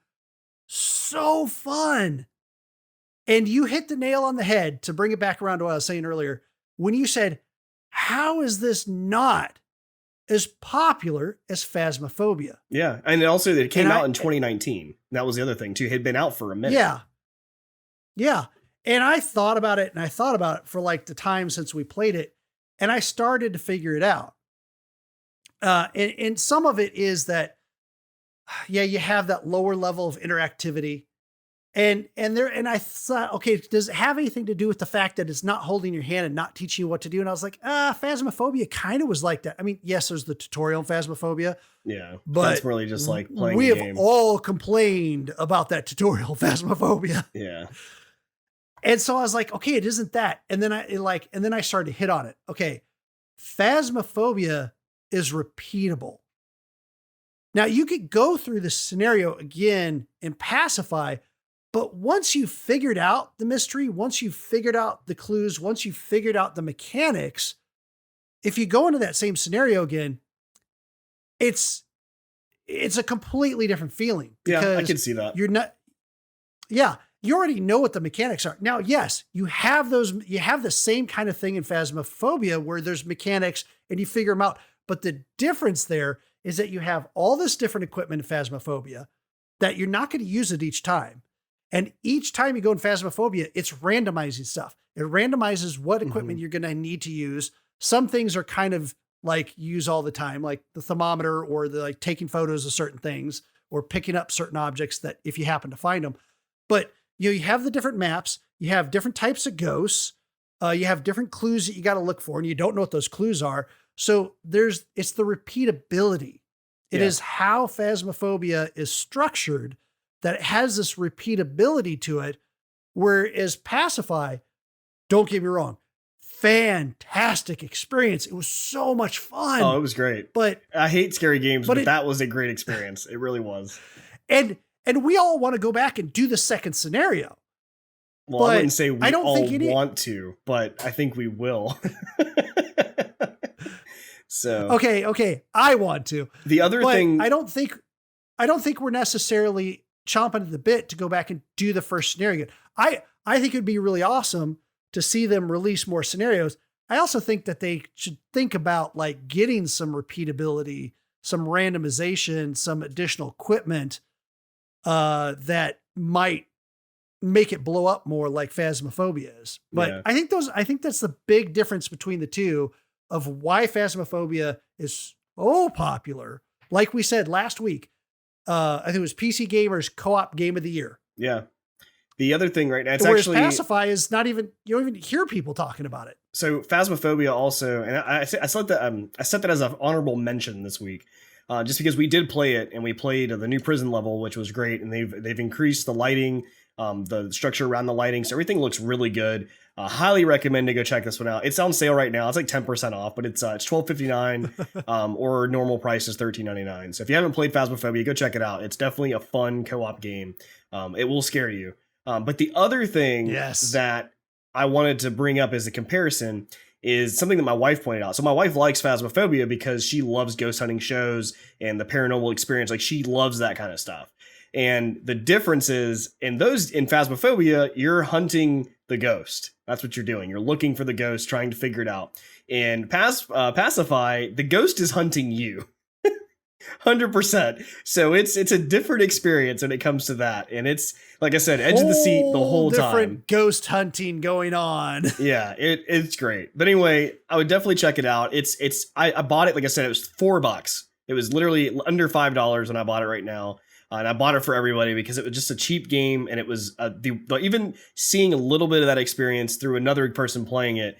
[SPEAKER 2] so fun. And you hit the nail on the head, to bring it back around to what I was saying earlier, when you said, how is this not as popular as Phasmophobia?
[SPEAKER 1] Yeah. And also that it came out in 2019. That was the other thing too. It had been out for a minute.
[SPEAKER 2] Yeah. Yeah. And I thought about it for like the time since we played it. And I started to figure it out. And some of it is that, you have that lower level of interactivity. And I thought, okay, does it have anything to do with the fact that it's not holding your hand and not teaching you what to do? And I was like, Phasmophobia kind of was like that. I mean, yes, there's the tutorial in Phasmophobia.
[SPEAKER 1] Yeah.
[SPEAKER 2] But
[SPEAKER 1] that's really just like playing
[SPEAKER 2] we
[SPEAKER 1] the
[SPEAKER 2] have
[SPEAKER 1] game.
[SPEAKER 2] all complained about that tutorial Phasmophobia.
[SPEAKER 1] Yeah.
[SPEAKER 2] And so I was like, okay, it isn't that. And then I started to hit on it. Okay. Phasmophobia is repeatable. Now you could go through the scenario again and Pacify, but once you've figured out the mystery, once you've figured out the clues, once you've figured out the mechanics, if you go into that same scenario again, it's a completely different feeling.
[SPEAKER 1] Yeah, I can see that.
[SPEAKER 2] You already know what the mechanics are. Now, yes, you have the same kind of thing in Phasmophobia where there's mechanics and you figure them out. But the difference there is that you have all this different equipment in Phasmophobia that you're not going to use it each time. And each time you go in Phasmophobia, it's randomizing stuff. It randomizes what equipment you're going to need to use. Some things are kind of like use all the time, like the thermometer or the like taking photos of certain things or picking up certain objects that if you happen to find them. But you have the different maps, you have different types of ghosts, you have different clues that you got to look for, and you don't know what those clues are. So it's the repeatability. It is how Phasmophobia is structured that it has this repeatability to it. Whereas Pacify, don't get me wrong, fantastic experience. It was so much fun.
[SPEAKER 1] Oh, it was great.
[SPEAKER 2] But
[SPEAKER 1] I hate scary games, but that was a great experience. It really was.
[SPEAKER 2] And we all want to go back and do the second scenario.
[SPEAKER 1] Well, but I wouldn't say we all want to, but I think we will. So
[SPEAKER 2] okay, I want to.
[SPEAKER 1] The other thing,
[SPEAKER 2] I don't think we're necessarily chomping at the bit to go back and do the first scenario again. I think it'd be really awesome to see them release more scenarios. I also think that they should think about like getting some repeatability, some randomization, some additional equipment that might make it blow up more like Phasmophobia is. But
[SPEAKER 1] Yeah.
[SPEAKER 2] I think that's the big difference between the two of why Phasmophobia is so popular. Like we said last week, I think it was PC Gamer's co-op game of the year.
[SPEAKER 1] Yeah. The other thing right now, it's
[SPEAKER 2] Whereas
[SPEAKER 1] actually
[SPEAKER 2] Pacify is not even, you don't even hear people talking about it.
[SPEAKER 1] so Phasmophobia also, and I set that as an honorable mention this week, just because we did play it and we played the new prison level, which was great, and they've increased the lighting, the structure around the lighting, so everything looks really good. Highly recommend to go check this one out. It's on sale right now. It's like 10% off, but it's $12.59, or normal price is $13.99. So if you haven't played Phasmophobia, go check it out. It's definitely a fun co-op game. It will scare you. But the other thing that I wanted to bring up as a comparison is something that my wife pointed out. So my wife likes Phasmophobia because she loves ghost hunting shows and the paranormal experience. Like, she loves that kind of stuff. And the difference is in Phasmophobia, you're hunting the ghost. That's what you're doing. You're looking for the ghost, trying to figure it out. In Pacify, the ghost is hunting you. 100%. So it's a different experience when it comes to that. And it's, like I said, edge of the seat the whole
[SPEAKER 2] different
[SPEAKER 1] time.
[SPEAKER 2] Ghost hunting going on.
[SPEAKER 1] Yeah, it's great. But anyway, I would definitely check it out. I bought it, like I said, it was $4. It was literally under $5 when I bought it right now. And I bought it for everybody because it was just a cheap game, and it was even seeing a little bit of that experience through another person playing it.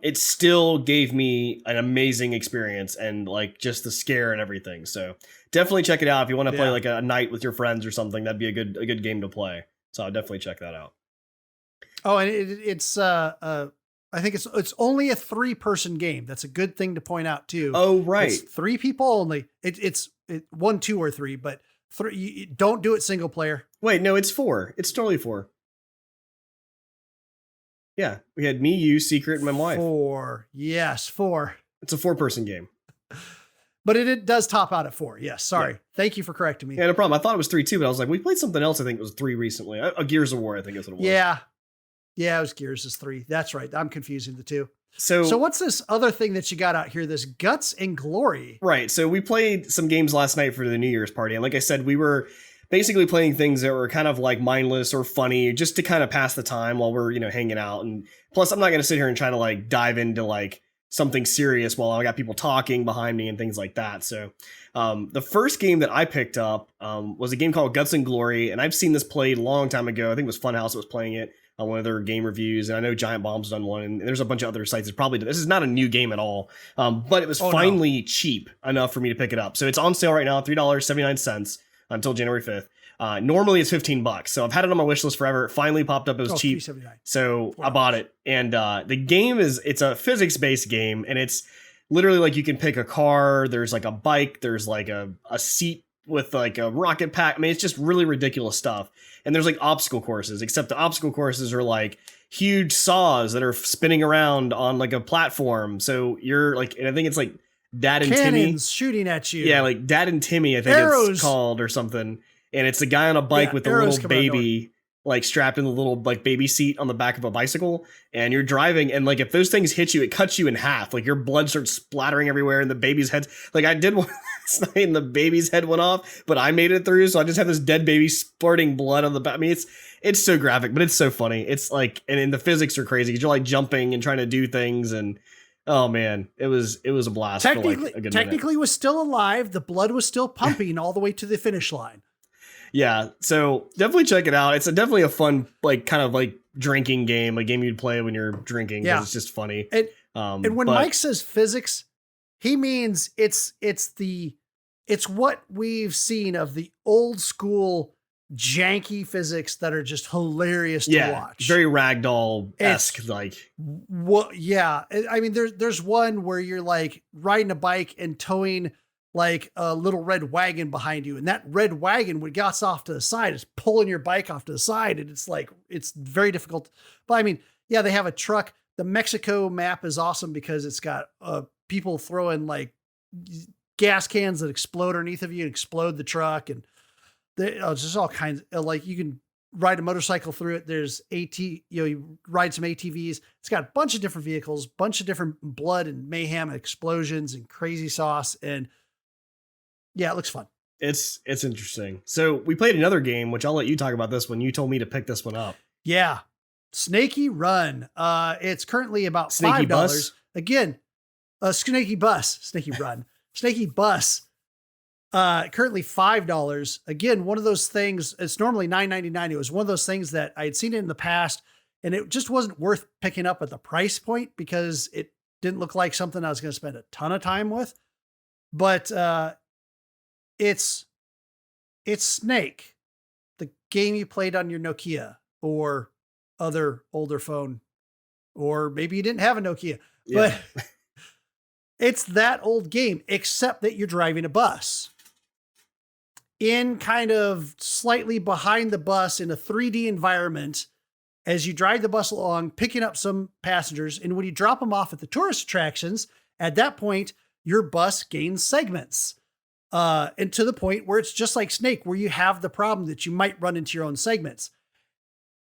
[SPEAKER 1] It still gave me an amazing experience and like just the scare and everything. So definitely check it out if you want to play like a night with your friends or something. That'd be a good game to play. So I'll definitely check that out.
[SPEAKER 2] Oh, and it's I think it's only a 3-person game. That's a good thing to point out too.
[SPEAKER 1] Oh, right.
[SPEAKER 2] It's 3 people only. It's 1, 2, or 3, but 3. You don't do it single player.
[SPEAKER 1] Wait, no, it's 4. It's totally 4. Yeah, we had me, you, Secret, and my wife.
[SPEAKER 2] 4. Yes, 4.
[SPEAKER 1] It's a 4-person game.
[SPEAKER 2] But it does top out at 4. Yes, sorry.
[SPEAKER 1] Yeah.
[SPEAKER 2] Thank you for correcting me.
[SPEAKER 1] Yeah, no problem. I thought it was 3 too, but I was like, we played something else. I think it was 3 recently. A Gears of War, I think is what it was.
[SPEAKER 2] Yeah, it was Gears is 3. That's right. I'm confusing the two.
[SPEAKER 1] So
[SPEAKER 2] what's this other thing that you got out here? This Guts and Glory.
[SPEAKER 1] Right. So we played some games last night for the New Year's party. And like I said, we were basically playing things that were kind of like mindless or funny just to kind of pass the time while we're, hanging out. And plus, I'm not going to sit here and try to like dive into like something serious while I got people talking behind me and things like that. So the first game that I picked up was a game called Guts and Glory. And I've seen this played a long time ago. I think it was Funhouse that was playing it on one of their game reviews. And I know Giant Bomb's done one. And there's a bunch of other sites that probably did. This is not a new game at all. But it was finally cheap enough for me to pick it up. So it's on sale right now, $3.79 until January 5th. Normally it's $15, so I've had it on my wish list forever. It finally popped up. It was cheap, so I bought it. And the game it's a physics-based game, and it's literally like you can pick a car. There's like a bike. There's like a seat with like a rocket pack. I mean, it's just really ridiculous stuff. And there's like obstacle courses, except the obstacle courses are like huge saws that are spinning around on like a platform. So you're like, and I think it's like Dad and
[SPEAKER 2] Cannons
[SPEAKER 1] Timmy
[SPEAKER 2] shooting at you.
[SPEAKER 1] Yeah, like Dad and Timmy, I think it's called or something. And it's a guy on a bike with a little baby like strapped in the little like baby seat on the back of a bicycle, and you're driving, and like if those things hit you, it cuts you in half. Like your blood starts splattering everywhere, and the baby's head. Like I did one last night, and the baby's head went off, but I made it through, so I just have this dead baby spurting blood on the back. I mean, it's so graphic, but it's so funny. It's like, and the physics are crazy because you're like jumping and trying to do things, and oh man, it was a blast.
[SPEAKER 2] Technically was still alive. The blood was still pumping all the way to the finish line.
[SPEAKER 1] Yeah, so definitely check it out. It's definitely a fun, like, kind of like drinking game, a game you'd play when you're drinking. Yeah, it's just funny.
[SPEAKER 2] And when Mike says physics, he means it's what we've seen of the old school janky physics that are just hilarious to watch.
[SPEAKER 1] Very ragdoll-esque, like.
[SPEAKER 2] What? Yeah, I mean, there's one where you're like riding a bike and towing like a little red wagon behind you, and that red wagon would get off to the side. It's pulling your bike off to the side, and it's like, it's very difficult. But I mean, yeah, they have a truck. The Mexico map is awesome because it's got people throwing like gas cans that explode underneath of you and explode the truck. And it's just all kinds of, like, you can ride a motorcycle through it. There's you ride some ATVs. It's got a bunch of different vehicles, bunch of different blood and mayhem and explosions and crazy sauce. And yeah, it looks fun.
[SPEAKER 1] It's interesting. So we played another game, which I'll let you talk about this one. You told me to pick this one up.
[SPEAKER 2] Yeah. Snaky Run. It's currently about
[SPEAKER 1] Snakey
[SPEAKER 2] $5.
[SPEAKER 1] Bus?
[SPEAKER 2] Again, Snaky Bus. Snaky Run. Snaky Bus. Currently $5. Again, one of those things, it's normally $9.99. It was one of those things that I had seen it in the past, and it just wasn't worth picking up at the price point because it didn't look like something I was going to spend a ton of time with. But it's Snake, the game you played on your Nokia or other older phone, or maybe you didn't have a Nokia, but it's that old game, except that you're driving a bus in kind of slightly behind the bus in a 3D environment as you drive the bus along, picking up some passengers. And when you drop them off at the tourist attractions, at that point, your bus gains segments. And to the point where it's just like Snake, where you have the problem that you might run into your own segments.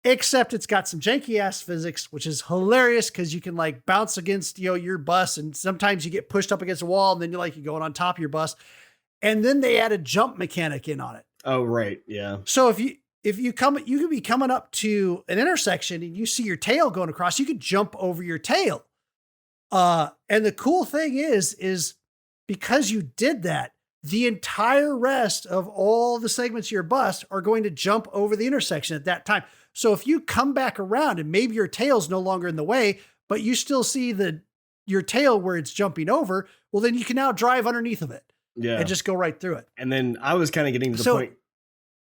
[SPEAKER 2] Except it's got some janky ass physics, which is hilarious because you can like bounce against, your bus, and sometimes you get pushed up against a wall and then you're going on top of your bus. And then they add a jump mechanic in on it. Oh,
[SPEAKER 1] right. Yeah.
[SPEAKER 2] So if you could be coming up to an intersection and you see your tail going across, you could jump over your tail. And the cool thing is because you did that, the entire rest of all the segments of your bus are going to jump over the intersection at that time. So if you come back around and maybe your tail's no longer in the way, but you still see your tail where it's jumping over, well, then you can now drive underneath of it and just go right through it.
[SPEAKER 1] And then I was kind of getting to the point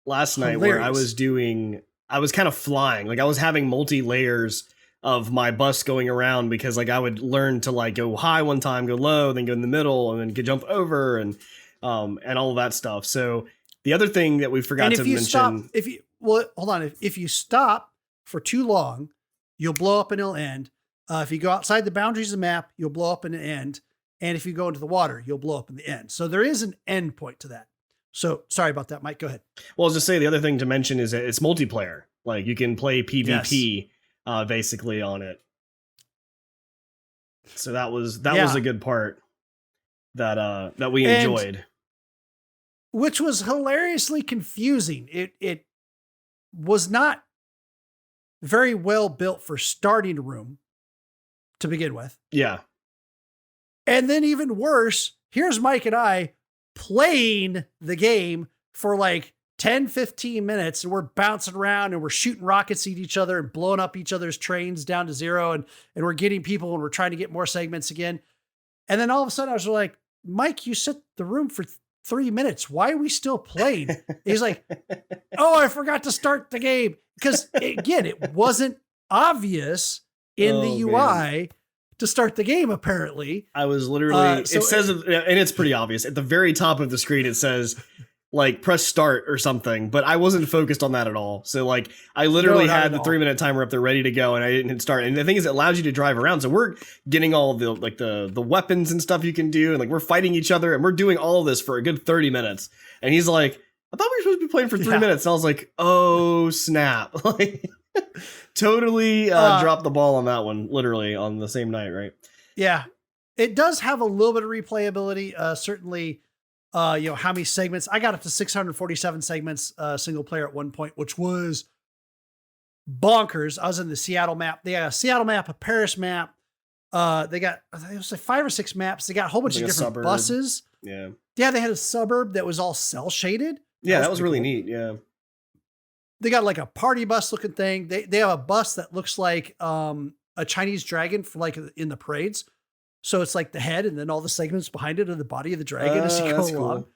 [SPEAKER 1] last night where I was kind of flying. Like I was having multi-layers of my bus going around because like I would learn to like go high one time, go low, then go in the middle, and then could jump over and all of that stuff. So the other thing that we forgot to mention,
[SPEAKER 2] if you stop for too long, you'll blow up and it'll end. If you go outside the boundaries of the map, you'll blow up and end. And if you go into the water, you'll blow up in the end. So there is an end point to that. So sorry about that, Mike. Go ahead.
[SPEAKER 1] Well, I was just saying the other thing to mention is that it's multiplayer. Like you can play PvP basically on it. So that was a good part that we enjoyed.
[SPEAKER 2] Which was hilariously confusing. It was not very well built for starting a room to begin with.
[SPEAKER 1] Yeah.
[SPEAKER 2] And then even worse, here's Mike and I playing the game for like 10, 15 minutes, and we're bouncing around and we're shooting rockets at each other and blowing up each other's trains down to zero. And we're getting people and we're trying to get more segments again. And then all of a sudden I was like, Mike, you set the room for 3 minutes. Why are we still playing? He's like, oh, I forgot to start the game. Because again, it wasn't obvious in the UI to start the game, apparently.
[SPEAKER 1] I was literally, it says, and it's pretty obvious. At the very top of the screen, it says, like, press start or something, but I wasn't focused on that at all. So, like, I literally had the 3-minute timer up there ready to go, and I didn't hit start. And the thing is, it allows you to drive around. So we're getting all the, like, the weapons and stuff you can do, and, like, we're fighting each other, and we're doing all of this for a good 30 minutes. And he's like, I thought we were supposed to be playing for 3 minutes. And I was like, oh, snap. Like, totally dropped the ball on that one, literally, on the same night, right?
[SPEAKER 2] Yeah. It does have a little bit of replayability, certainly. How many segments? I got up to 647 segments, single player at one point, which was bonkers. I was in the Seattle map. They got a Seattle map, a Paris map. They got, it was like 5 or 6 maps. They got a whole bunch of different buses.
[SPEAKER 1] Yeah.
[SPEAKER 2] Yeah. They had a suburb that was all cell shaded.
[SPEAKER 1] Yeah. That was really neat. Yeah.
[SPEAKER 2] They got like a party bus looking thing. They have a bus that looks like, a Chinese dragon for like in the parades. So it's like the head and then all the segments behind it are the body of the dragon as you go along. Cool.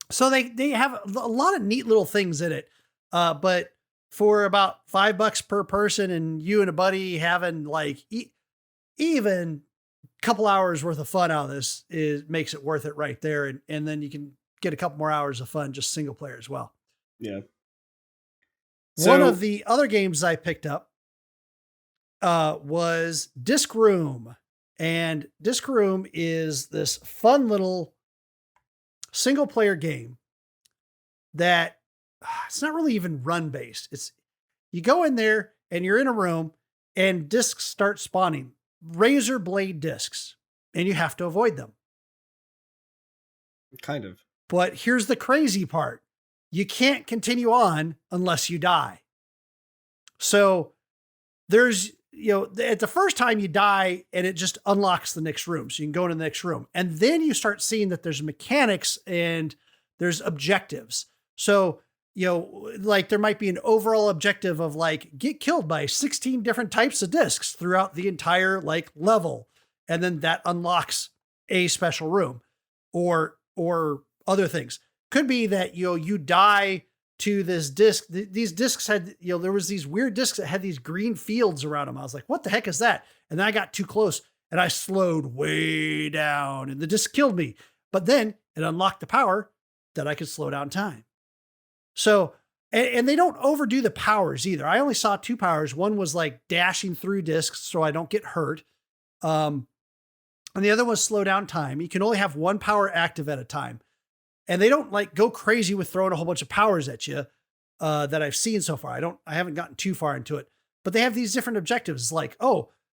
[SPEAKER 2] So they have a lot of neat little things in it. But for about $5 per person and you and a buddy having like even a couple hours worth of fun out of this makes it worth it right there. And then you can get a couple more hours of fun, just single player as well.
[SPEAKER 1] Yeah.
[SPEAKER 2] One of the other games I picked up was Disc Room. And Disc Room is this fun little single player game that it's not really even run based. It's you go in there and you're in a room and discs start spawning, razor blade discs, and you have to avoid them.
[SPEAKER 1] Kind of.
[SPEAKER 2] But here's the crazy part. You can't continue on unless you die. So there's, at the first time you die and it just unlocks the next room. So you can go into the next room. And then you start seeing that there's mechanics and there's objectives. So, like there might be an overall objective of like, get killed by 16 different types of discs throughout the entire like level. And then that unlocks a special room or other things. Could be that, you die to this disc. These discs had, there was these weird discs that had these green fields around them. I was like, what the heck is that? And then I got too close and I slowed way down and the disc killed me. But then it unlocked the power that I could slow down time. So, and they don't overdo the powers either. I only saw 2 powers. One was like dashing through discs so I don't get hurt. And the other was slow down time. You can only have 1 power active at a time. And they don't like go crazy with throwing a whole bunch of powers at you that I've seen so far. I haven't gotten too far into it, but they have these different objectives like,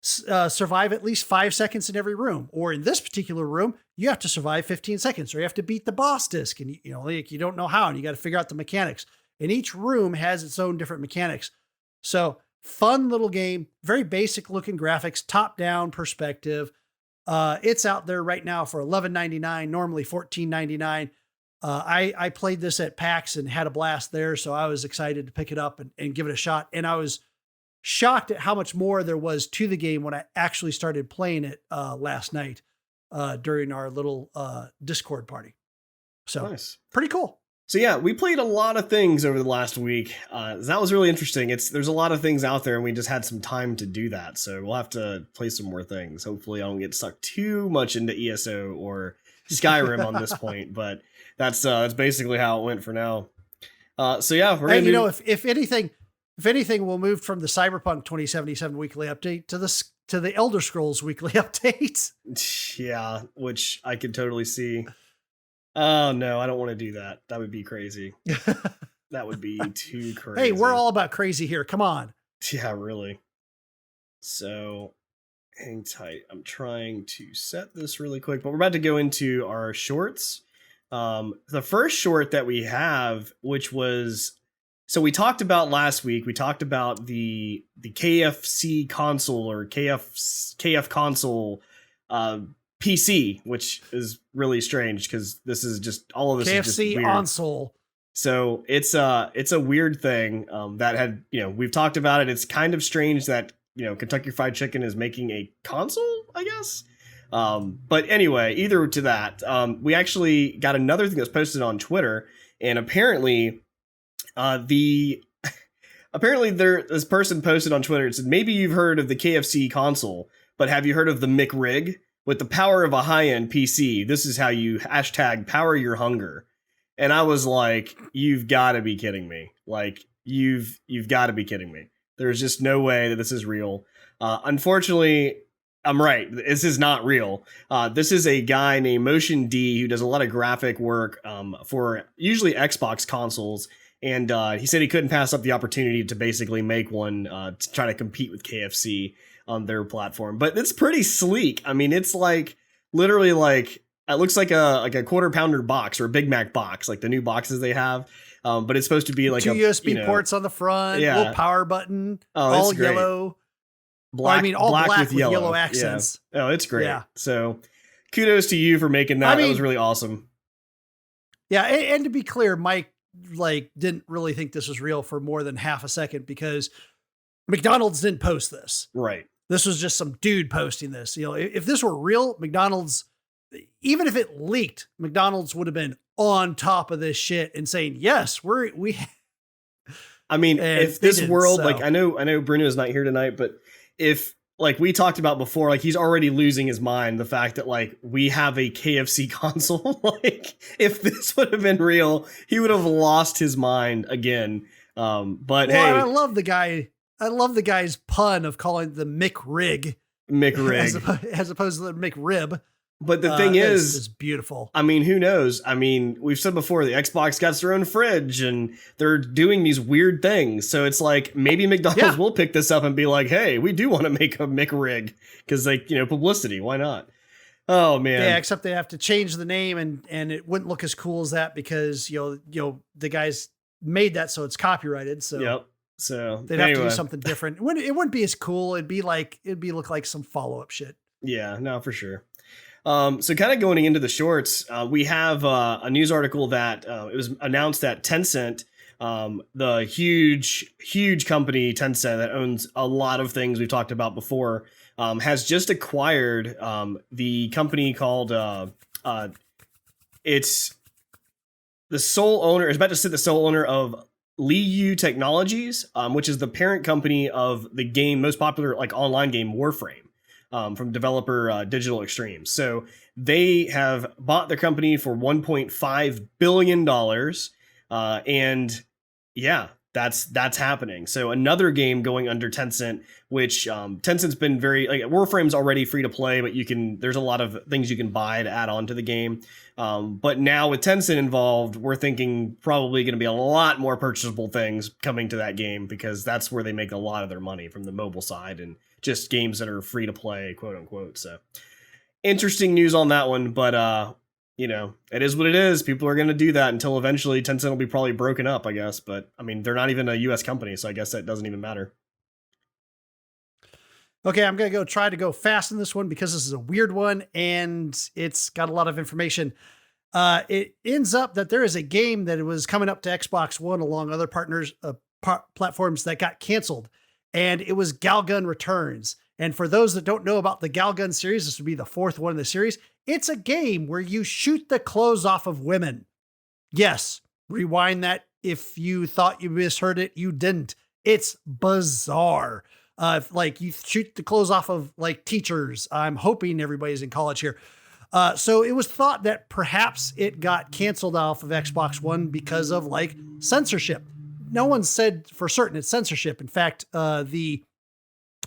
[SPEAKER 2] survive at least 5 seconds in every room. Or in this particular room, you have to survive 15 seconds or you have to beat the boss disc and you don't know how, and you got to figure out the mechanics. And each room has its own different mechanics. So fun little game, very basic looking graphics, top down perspective. It's out there right now for $11.99, normally $14.99. I played this at PAX and had a blast there. So I was excited to pick it up and give it a shot. And I was shocked at how much more there was to the game when I actually started playing it last night during our little Discord party. So nice. Pretty cool.
[SPEAKER 1] So yeah, we played a lot of things over the last week. That was really interesting. There's a lot of things out there and we just had some time to do that. So we'll have to play some more things. Hopefully I don't get sucked too much into ESO or Skyrim on this point, but that's basically how it went for now. So yeah, we're gonna
[SPEAKER 2] if anything, we'll move from the Cyberpunk 2077 weekly update to the Elder Scrolls weekly update.
[SPEAKER 1] Yeah, which I could totally see. Oh no, I don't want to do that. That would be crazy. That would be too crazy.
[SPEAKER 2] Hey, we're all about crazy here. Come on.
[SPEAKER 1] Yeah, really. So hang tight. I'm trying to set this really quick, but we're about to go into our shorts. The first short that we have, which was, so we talked about last week, we talked about the KFC console or KF console PC, which is really strange because this is just all of this
[SPEAKER 2] KFC
[SPEAKER 1] is just weird.
[SPEAKER 2] console.
[SPEAKER 1] So it's a weird thing that had, we've talked about it. It's kind of strange that, Kentucky Fried Chicken is making a console, I guess. But anyway, either to that, we actually got another thing that was posted on Twitter, and apparently this person posted on Twitter and said, maybe you've heard of the KFC console, but have you heard of the McRig? With the power of a high-end PC, this is how you #power your hunger. And I was like, you've got to be kidding me. Like, you've got to be kidding me. There's just no way that this is real. Unfortunately, I'm right. This is not real. This is a guy named Motion D who does a lot of graphic work for usually Xbox consoles. And he said he couldn't pass up the opportunity to basically make one to try to compete with KFC on their platform. But it's pretty sleek. I mean, it's like literally like, it looks like a quarter pounder box or a Big Mac box, like the new boxes they have. But it's supposed to be like
[SPEAKER 2] 2 USB ports on the front, little power button, all yellow. All black with yellow accents.
[SPEAKER 1] Yeah. Oh, it's great. Yeah. So kudos to you for making that. That was really awesome.
[SPEAKER 2] Yeah. And to be clear, Mike didn't really think this was real for more than half a second because McDonald's didn't post this.
[SPEAKER 1] Right.
[SPEAKER 2] This was just some dude posting this. If this were real, McDonald's, even if it leaked, McDonald's would have been on top of this shit and saying, yes, we.
[SPEAKER 1] I mean, if this world, I know Bruno is not here tonight, but if we talked about before, he's already losing his mind. The fact that we have a KFC console, if this would have been real, he would have lost his mind again. But hey,
[SPEAKER 2] I love the guy. I love the guy's pun of calling the McRig as opposed to the McRib.
[SPEAKER 1] But the thing is
[SPEAKER 2] beautiful.
[SPEAKER 1] I mean, who knows? I mean, we've said before, the Xbox got their own fridge and they're doing these weird things. So it's maybe McDonald's will pick this up and be like, hey, we do want to make a McRig because publicity. Why not? Oh man.
[SPEAKER 2] Yeah, except they have to change the name, and it wouldn't look as cool as that because the guys made that so it's copyrighted. So
[SPEAKER 1] Yep. So
[SPEAKER 2] they'd have to do something different. It wouldn't be as cool. It'd be look like some follow-up shit.
[SPEAKER 1] Yeah, no, for sure. So kind of going into the shorts, we have a news article that it was announced that Tencent, the huge company Tencent that owns a lot of things we've talked about before, has just acquired the company called it's the sole owner is about to sit the sole owner of Liu Technologies, which is the parent company of the game most popular like online game Warframe. From developer Digital Extremes. So they have bought the company for $1.5 billion. And yeah, that's happening. So another game going under Tencent, which Tencent's been very like Warframe's already free to play, but there's a lot of things you can buy to add on to the game. But now with Tencent involved, we're thinking probably going to be a lot more purchasable things coming to that game because that's where they make a lot of their money from the mobile side and just games that are free to play, quote unquote. So interesting news on that one, but it is what it is. People are going to do that until eventually Tencent will be probably broken up, I guess. But I mean, they're not even a US company, so I guess that doesn't even matter.
[SPEAKER 2] Okay, I'm going to try to go fast in this one because this is a weird one and it's got a lot of information. It ends up that there is a game that was coming up to Xbox One along other partners, platforms that got canceled. And it was Galgun Returns. And for those that don't know about the Galgun series, this would be the fourth one in the series. It's a game where you shoot the clothes off of women. Yes, rewind that. If you thought you misheard it, you didn't. It's bizarre. Like you shoot the clothes off of like teachers. I'm hoping everybody's in college here. So it was thought that perhaps it got canceled off of Xbox One because of like censorship. No one said for certain it's censorship. In fact, the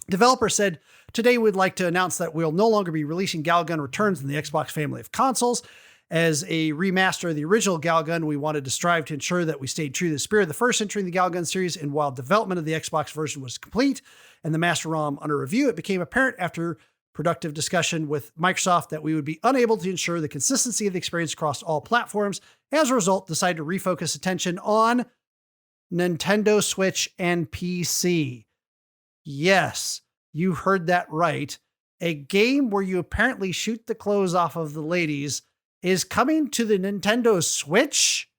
[SPEAKER 2] developer said, today we'd like to announce that we'll no longer be releasing Galgun Returns in the Xbox family of consoles. As a remaster of the original Galgun, we wanted to strive to ensure that we stayed true to the spirit of the first entry in the Galgun series. And while development of the Xbox version was complete and the master ROM under review, it became apparent after productive discussion with Microsoft that we would be unable to ensure the consistency of the experience across all platforms. As a result, decided to refocus attention on Nintendo Switch and PC. Yes, you heard that right. A game where you apparently shoot the clothes off of the ladies is coming to the Nintendo Switch.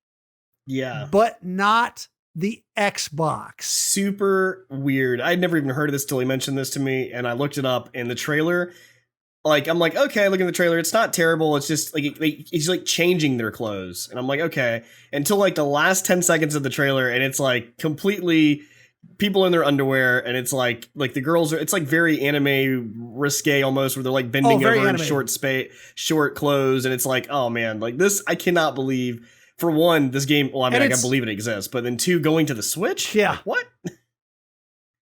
[SPEAKER 1] Yeah.
[SPEAKER 2] But not the Xbox.
[SPEAKER 1] Super weird. I'd never even heard of this till he mentioned this to me, and I looked it up in the trailer. Like, I'm like, okay, look at the trailer. It's not terrible. It's just like, it's like changing their clothes. And I'm like, okay. Until like the last 10 seconds of the trailer, and it's like completely people in their underwear, and it's like the girls are, it's like very anime risque almost, where they're like bending over in short clothes. And it's like, oh man, like this, I cannot believe. For one, this game, well, I mean, I can believe it exists, but then two, going to the Switch?
[SPEAKER 2] Yeah.
[SPEAKER 1] Like, what?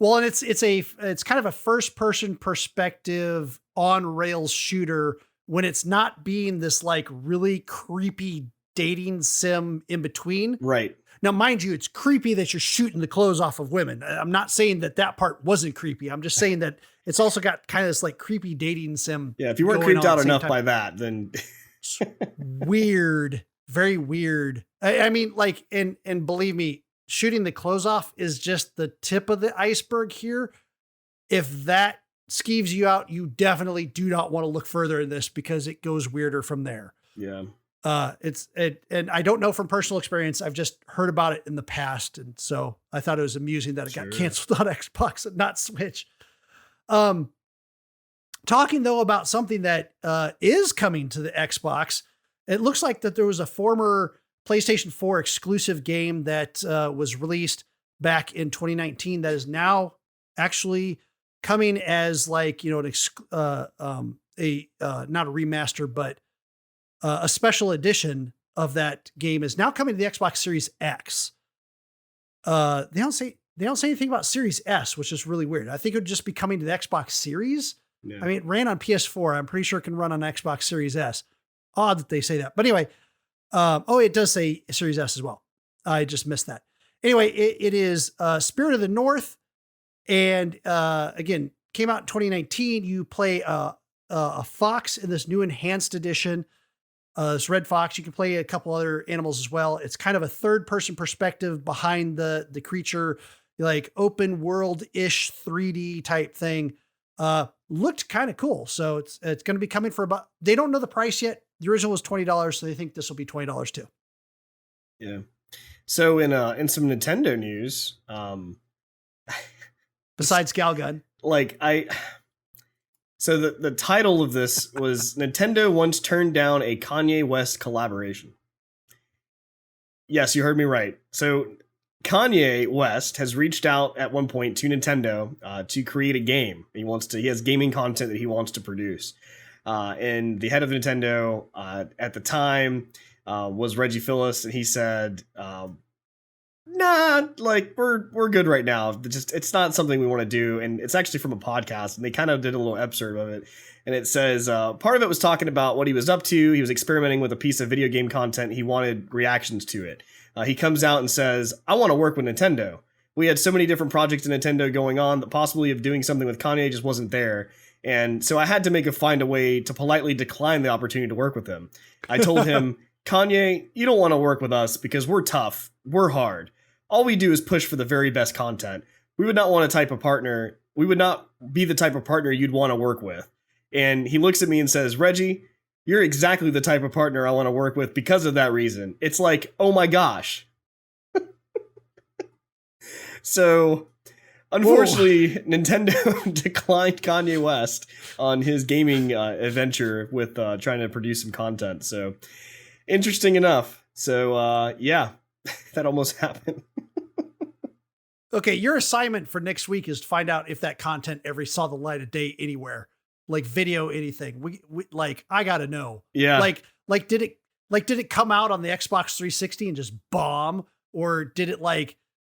[SPEAKER 2] Well, and it's kind of a first person perspective on rails shooter when it's not being this like really creepy dating sim in between.
[SPEAKER 1] Right.
[SPEAKER 2] Now, mind you, it's creepy that you're shooting the clothes off of women. I'm not saying that part wasn't creepy. I'm just saying that it's also got kind of this like creepy dating sim.
[SPEAKER 1] Yeah. If you weren't creeped out enough by that, then
[SPEAKER 2] weird, very weird. I mean, like, and believe me, shooting the clothes off is just the tip of the iceberg here. If that skeeves you out, you definitely do not want to look further in this because it goes weirder from there.
[SPEAKER 1] Yeah.
[SPEAKER 2] And I don't know from personal experience. I've just heard about it in the past. And so I thought it was amusing that it got canceled on Xbox and not Switch. Talking though about something that, is coming to the Xbox. It looks like that there was a former PlayStation 4 exclusive game that was released back in 2019 that is now actually coming as like, not a remaster, but a special edition of that game is now coming to the Xbox Series X. They don't say anything about Series S, which is really weird. I think it would just be coming to the Xbox Series. Yeah. I mean, it ran on PS4. I'm pretty sure it can run on Xbox Series S. Odd that they say that. But anyway, it does say Series S as well. I just missed that. Anyway, it is Spirit of the North. And again, came out in 2019. You play a a fox in this new enhanced edition. This red fox. You can play a couple other animals as well. It's kind of a third person perspective behind the creature, like open world ish 3D type thing. Looked kind of cool. So it's going to be coming for about, they don't know the price yet. The original was $20. So they think this will be $20 too.
[SPEAKER 1] Yeah. So in some Nintendo news,
[SPEAKER 2] besides Galgun,
[SPEAKER 1] so the title of this was Nintendo once turned down a Kanye West collaboration. Yes, you heard me right. So Kanye West has reached out at one point to Nintendo to create a game. He has gaming content that he wants to produce. And the head of Nintendo at the time was Reggie Phillis, and he said, nah, like we're good right now. It's not something we want to do. And it's actually from a podcast, and they kind of did a little excerpt of it. And it says, part of it was talking about what he was up to. He was experimenting with a piece of video game content. He wanted reactions to it. He comes out and says, I want to work with Nintendo. We had so many different projects in Nintendo going on. The possibility of doing something with Kanye just wasn't there. And so I had to find a way to politely decline the opportunity to work with him. I told him, Kanye, you don't want to work with us because we're tough. We're hard. All we do is push for the very best content. We would not want a type of partner. We would not be the type of partner you'd want to work with. And he looks at me and says, Reggie, you're exactly the type of partner I want to work with because of that reason. It's like, oh my gosh. So, unfortunately, whoa. Nintendo declined Kanye West on his gaming adventure with trying to produce some content. So, interesting enough. So, yeah, that almost happened.
[SPEAKER 2] Okay, your assignment for next week is to find out if that content ever saw the light of day anywhere, like video, anything. We like, I gotta know.
[SPEAKER 1] Yeah.
[SPEAKER 2] Like did it come out on the Xbox 360 and just bomb, or did it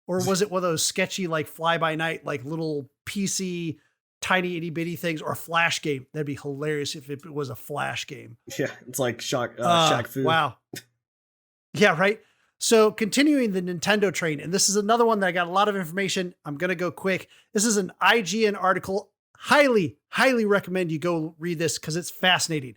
[SPEAKER 2] or was it one of those sketchy like fly by night like little PC tiny itty bitty things, or a Flash game? That'd be hilarious if it was a Flash game.
[SPEAKER 1] Yeah, it's like Shaq Fu.
[SPEAKER 2] Wow. Yeah, right. So continuing the Nintendo train, and this is another one that I got a lot of information. I'm going to go quick. This is an IGN article. Highly, highly recommend you go read this because it's fascinating.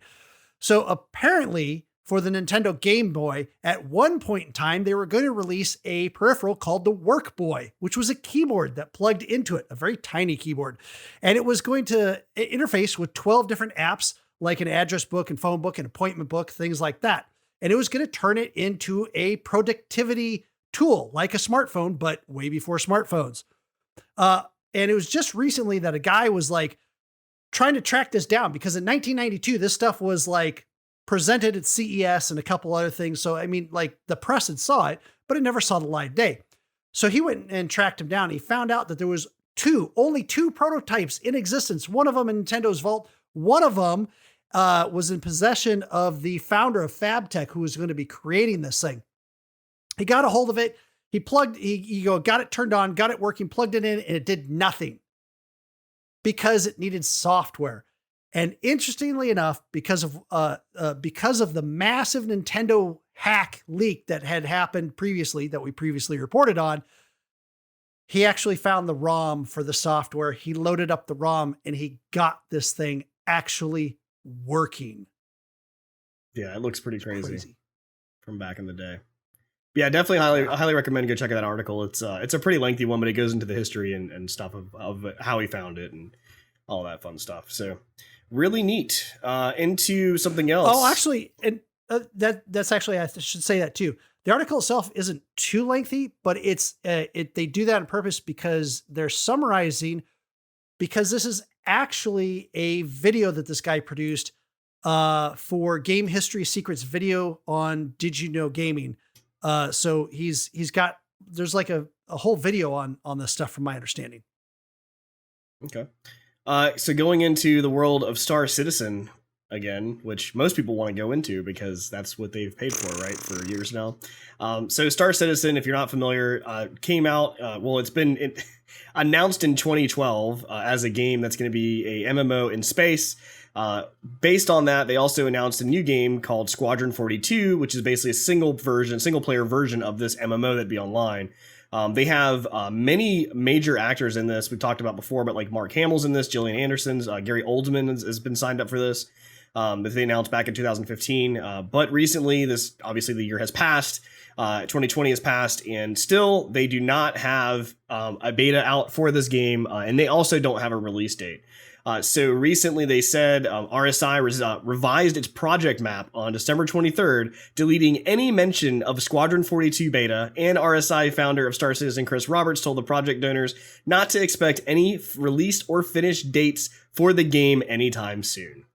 [SPEAKER 2] So apparently for the Nintendo Game Boy, at one point in time, they were going to release a peripheral called the Work Boy, which was a keyboard that plugged into it, a very tiny keyboard. And it was going to interface with 12 different apps, like an address book and phone book and appointment book, things like that. And it was going to turn it into a productivity tool, like a smartphone, but way before smartphones. And it was just recently that a guy was like trying to track this down, because in 1992, this stuff was like presented at CES and a couple other things. So, I mean, like the press had saw it, but it never saw the light of day. So he went and tracked him down. He found out that there was only two prototypes in existence. One of them in Nintendo's vault. One of them was in possession of the founder of FabTech, who was going to be creating this thing. He got a hold of it. He got it turned on, got it working, plugged it in, and it did nothing because it needed software. And interestingly enough, because of the massive Nintendo hack leak that had happened previously, that we previously reported on, he actually found the ROM for the software. He loaded up the ROM and he got this thing actually working.
[SPEAKER 1] Yeah, it looks pretty crazy from back in the day. Yeah, definitely highly recommend go check out that article. It's a pretty lengthy one, but it goes into the history and stuff of how he found it and all that fun stuff. So really neat. Into something else.
[SPEAKER 2] Oh, actually, and that's actually, I should say that too. The article itself isn't too lengthy, but they do that on purpose because they're summarizing, because this is actually a video that this guy produced for Game History Secrets video on Did You Know Gaming. So there's like a whole video on this stuff from my understanding.
[SPEAKER 1] Okay. So going into the world of Star Citizen again, which most people want to go into because that's what they've paid for, right? For years now. So Star Citizen, if you're not familiar, came out, it's been announced in 2012 as a game that's going to be a MMO in space. Based on that, they also announced a new game called Squadron 42, which is basically a single player version of this MMO that'd be online. They have many major actors in this. We've talked about before, but like Mark Hamill's in this, Gillian Anderson's, Gary Oldman has been signed up for this. That they announced back in 2015. But recently, obviously the year has passed. 2020 has passed, and still they do not have a beta out for this game, and they also don't have a release date. So recently they said RSI revised its project map on December 23rd, deleting any mention of Squadron 42 beta, and RSI founder of Star Citizen Chris Roberts told the project donors not to expect any released or finished dates for the game anytime soon.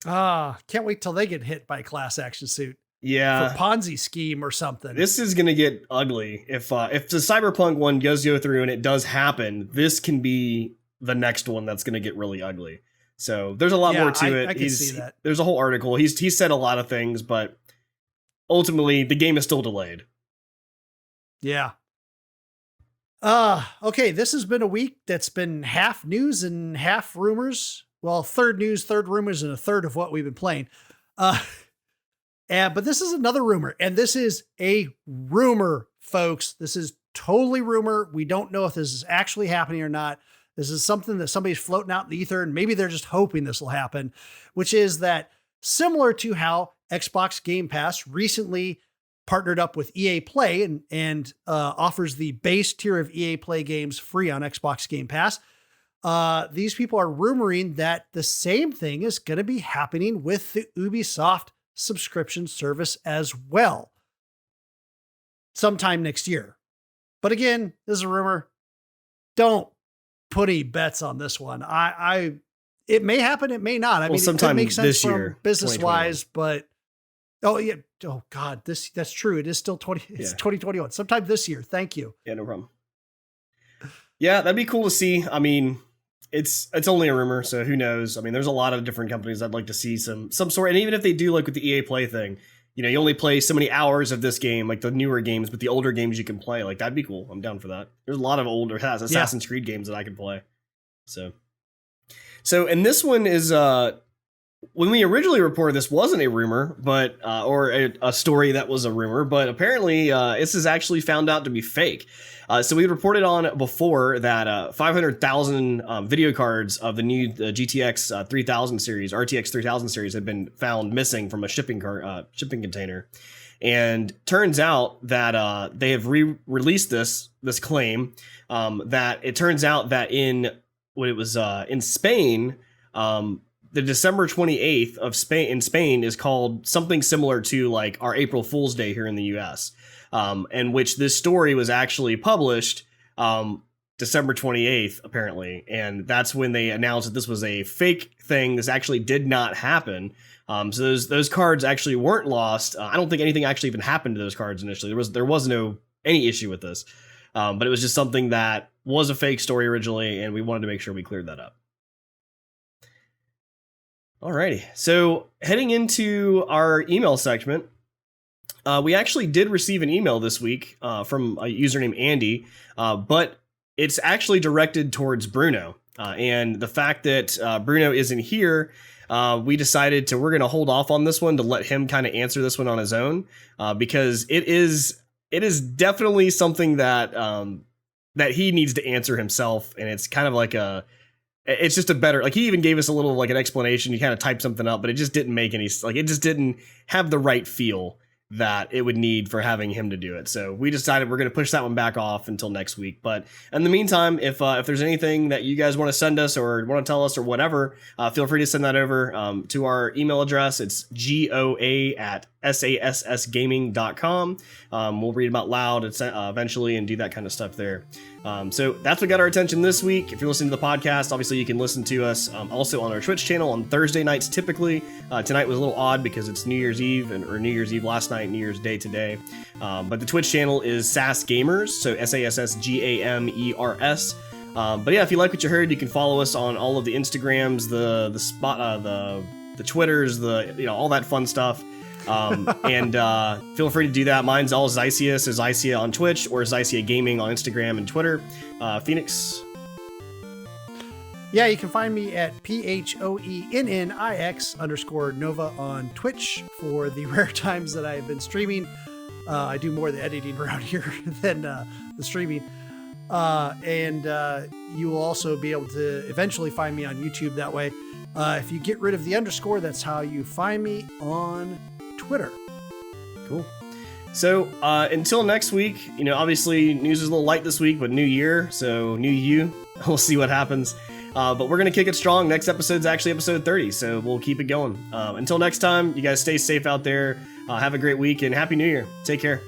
[SPEAKER 2] Can't wait till they get hit by a class action suit.
[SPEAKER 1] Yeah,
[SPEAKER 2] for Ponzi scheme or something.
[SPEAKER 1] This is going to get ugly. If the Cyberpunk one does go through and it does happen, this can be the next one that's going to get really ugly. So there's a lot more to it.
[SPEAKER 2] I can see that.
[SPEAKER 1] There's a whole article. He's said a lot of things, but ultimately the game is still delayed.
[SPEAKER 2] Yeah. Okay. This has been a week that's been half news and half rumors. Well, third news, third rumors, and a third of what we've been playing. But this is another rumor, and this is a rumor, folks. This is totally rumor. We don't know if this is actually happening or not. This is something that somebody's floating out in the ether, and maybe they're just hoping this will happen, which is that similar to how Xbox Game Pass recently partnered up with EA Play and offers the base tier of EA Play games free on Xbox Game Pass. These people are rumoring that the same thing is going to be happening with the Ubisoft subscription service as well sometime next year. But again, this is a rumor. Don't put any bets on this one. It may happen, it may not. I mean,
[SPEAKER 1] sometime
[SPEAKER 2] it makes sense
[SPEAKER 1] this year,
[SPEAKER 2] business wise, but yeah. Oh God, that's true. It is still 2021. Sometime this year. Thank you.
[SPEAKER 1] Yeah, no problem. Yeah, that'd be cool to see. I mean, it's only a rumor, so who knows? I mean, there's a lot of different companies I'd like to see some sort. And even if they do, like with the EA Play thing, you only play so many hours of this game, like the newer games, but the older games you can play. Like, that'd be cool. I'm down for that. There's a lot of older Assassin's Creed games that I can play. So, and this one is, when we originally reported this wasn't a rumor, but, or a story that was a rumor, but apparently, this is actually found out to be fake. So we reported on before that 500,000 video cards of the new GTX 3000 series, RTX 3000 series, had been found missing from a shipping container, and turns out that they have re-released this claim that it turns out that in Spain, the December 28th of Spain is called something similar to like our April Fool's Day here in the US. And which this story was actually published December 28th, apparently. And that's when they announced that this was a fake thing. This actually did not happen. So those cards actually weren't lost. I don't think anything actually even happened to those cards initially. There was no any issue with this. But it was just something that was a fake story originally, and we wanted to make sure we cleared that up. Alrighty, so heading into our email segment, we actually did receive an email this week from a user named Andy, but it's actually directed towards Bruno. And the fact that Bruno isn't here, we decided we're going to hold off on this one to let him kind of answer this one on his own, because it is definitely something that that he needs to answer himself, and it's kind of like it's just a better, like he even gave us a little like an explanation. You kind of typed something up, but it just didn't make any, like it just didn't have the right feel that it would need for having him to do it. So we decided we're going to push that one back off until next week. But in the meantime, if there's anything that you guys want to send us or want to tell us or whatever, feel free to send that over to our email address. It's goa@sassgaming.com. We'll read them out loud eventually and do that kind of stuff there. So that's what got our attention this week. If you're listening to the podcast, obviously you can listen to us also on our Twitch channel on Thursday nights typically. Tonight was a little odd because it's New Year's Eve or New Year's Eve last night, New Year's Day today. But the Twitch channel is Sass Gamers, so SASSGAMERS. But yeah, if you like what you heard, you can follow us on all of the Instagrams, the Twitters, all that fun stuff. And feel free to do that. Mine's all Xycia, so Xycia on Twitch or Xycia Gaming on Instagram and Twitter. Phoennix.
[SPEAKER 2] Yeah, you can find me at PHOENNIX _Nova on Twitch for the rare times that I've been streaming. I do more of the editing around here than the streaming. And you will also be able to eventually find me on YouTube that way. If you get rid of the underscore, that's how you find me on Twitter.
[SPEAKER 1] Cool. So until next week, obviously news is a little light this week, but new year, so new you. We'll see what happens. But we're going to kick it strong. Next episode's actually episode 30, so we'll keep it going. Until next time, you guys stay safe out there. Have a great week and Happy New Year. Take care.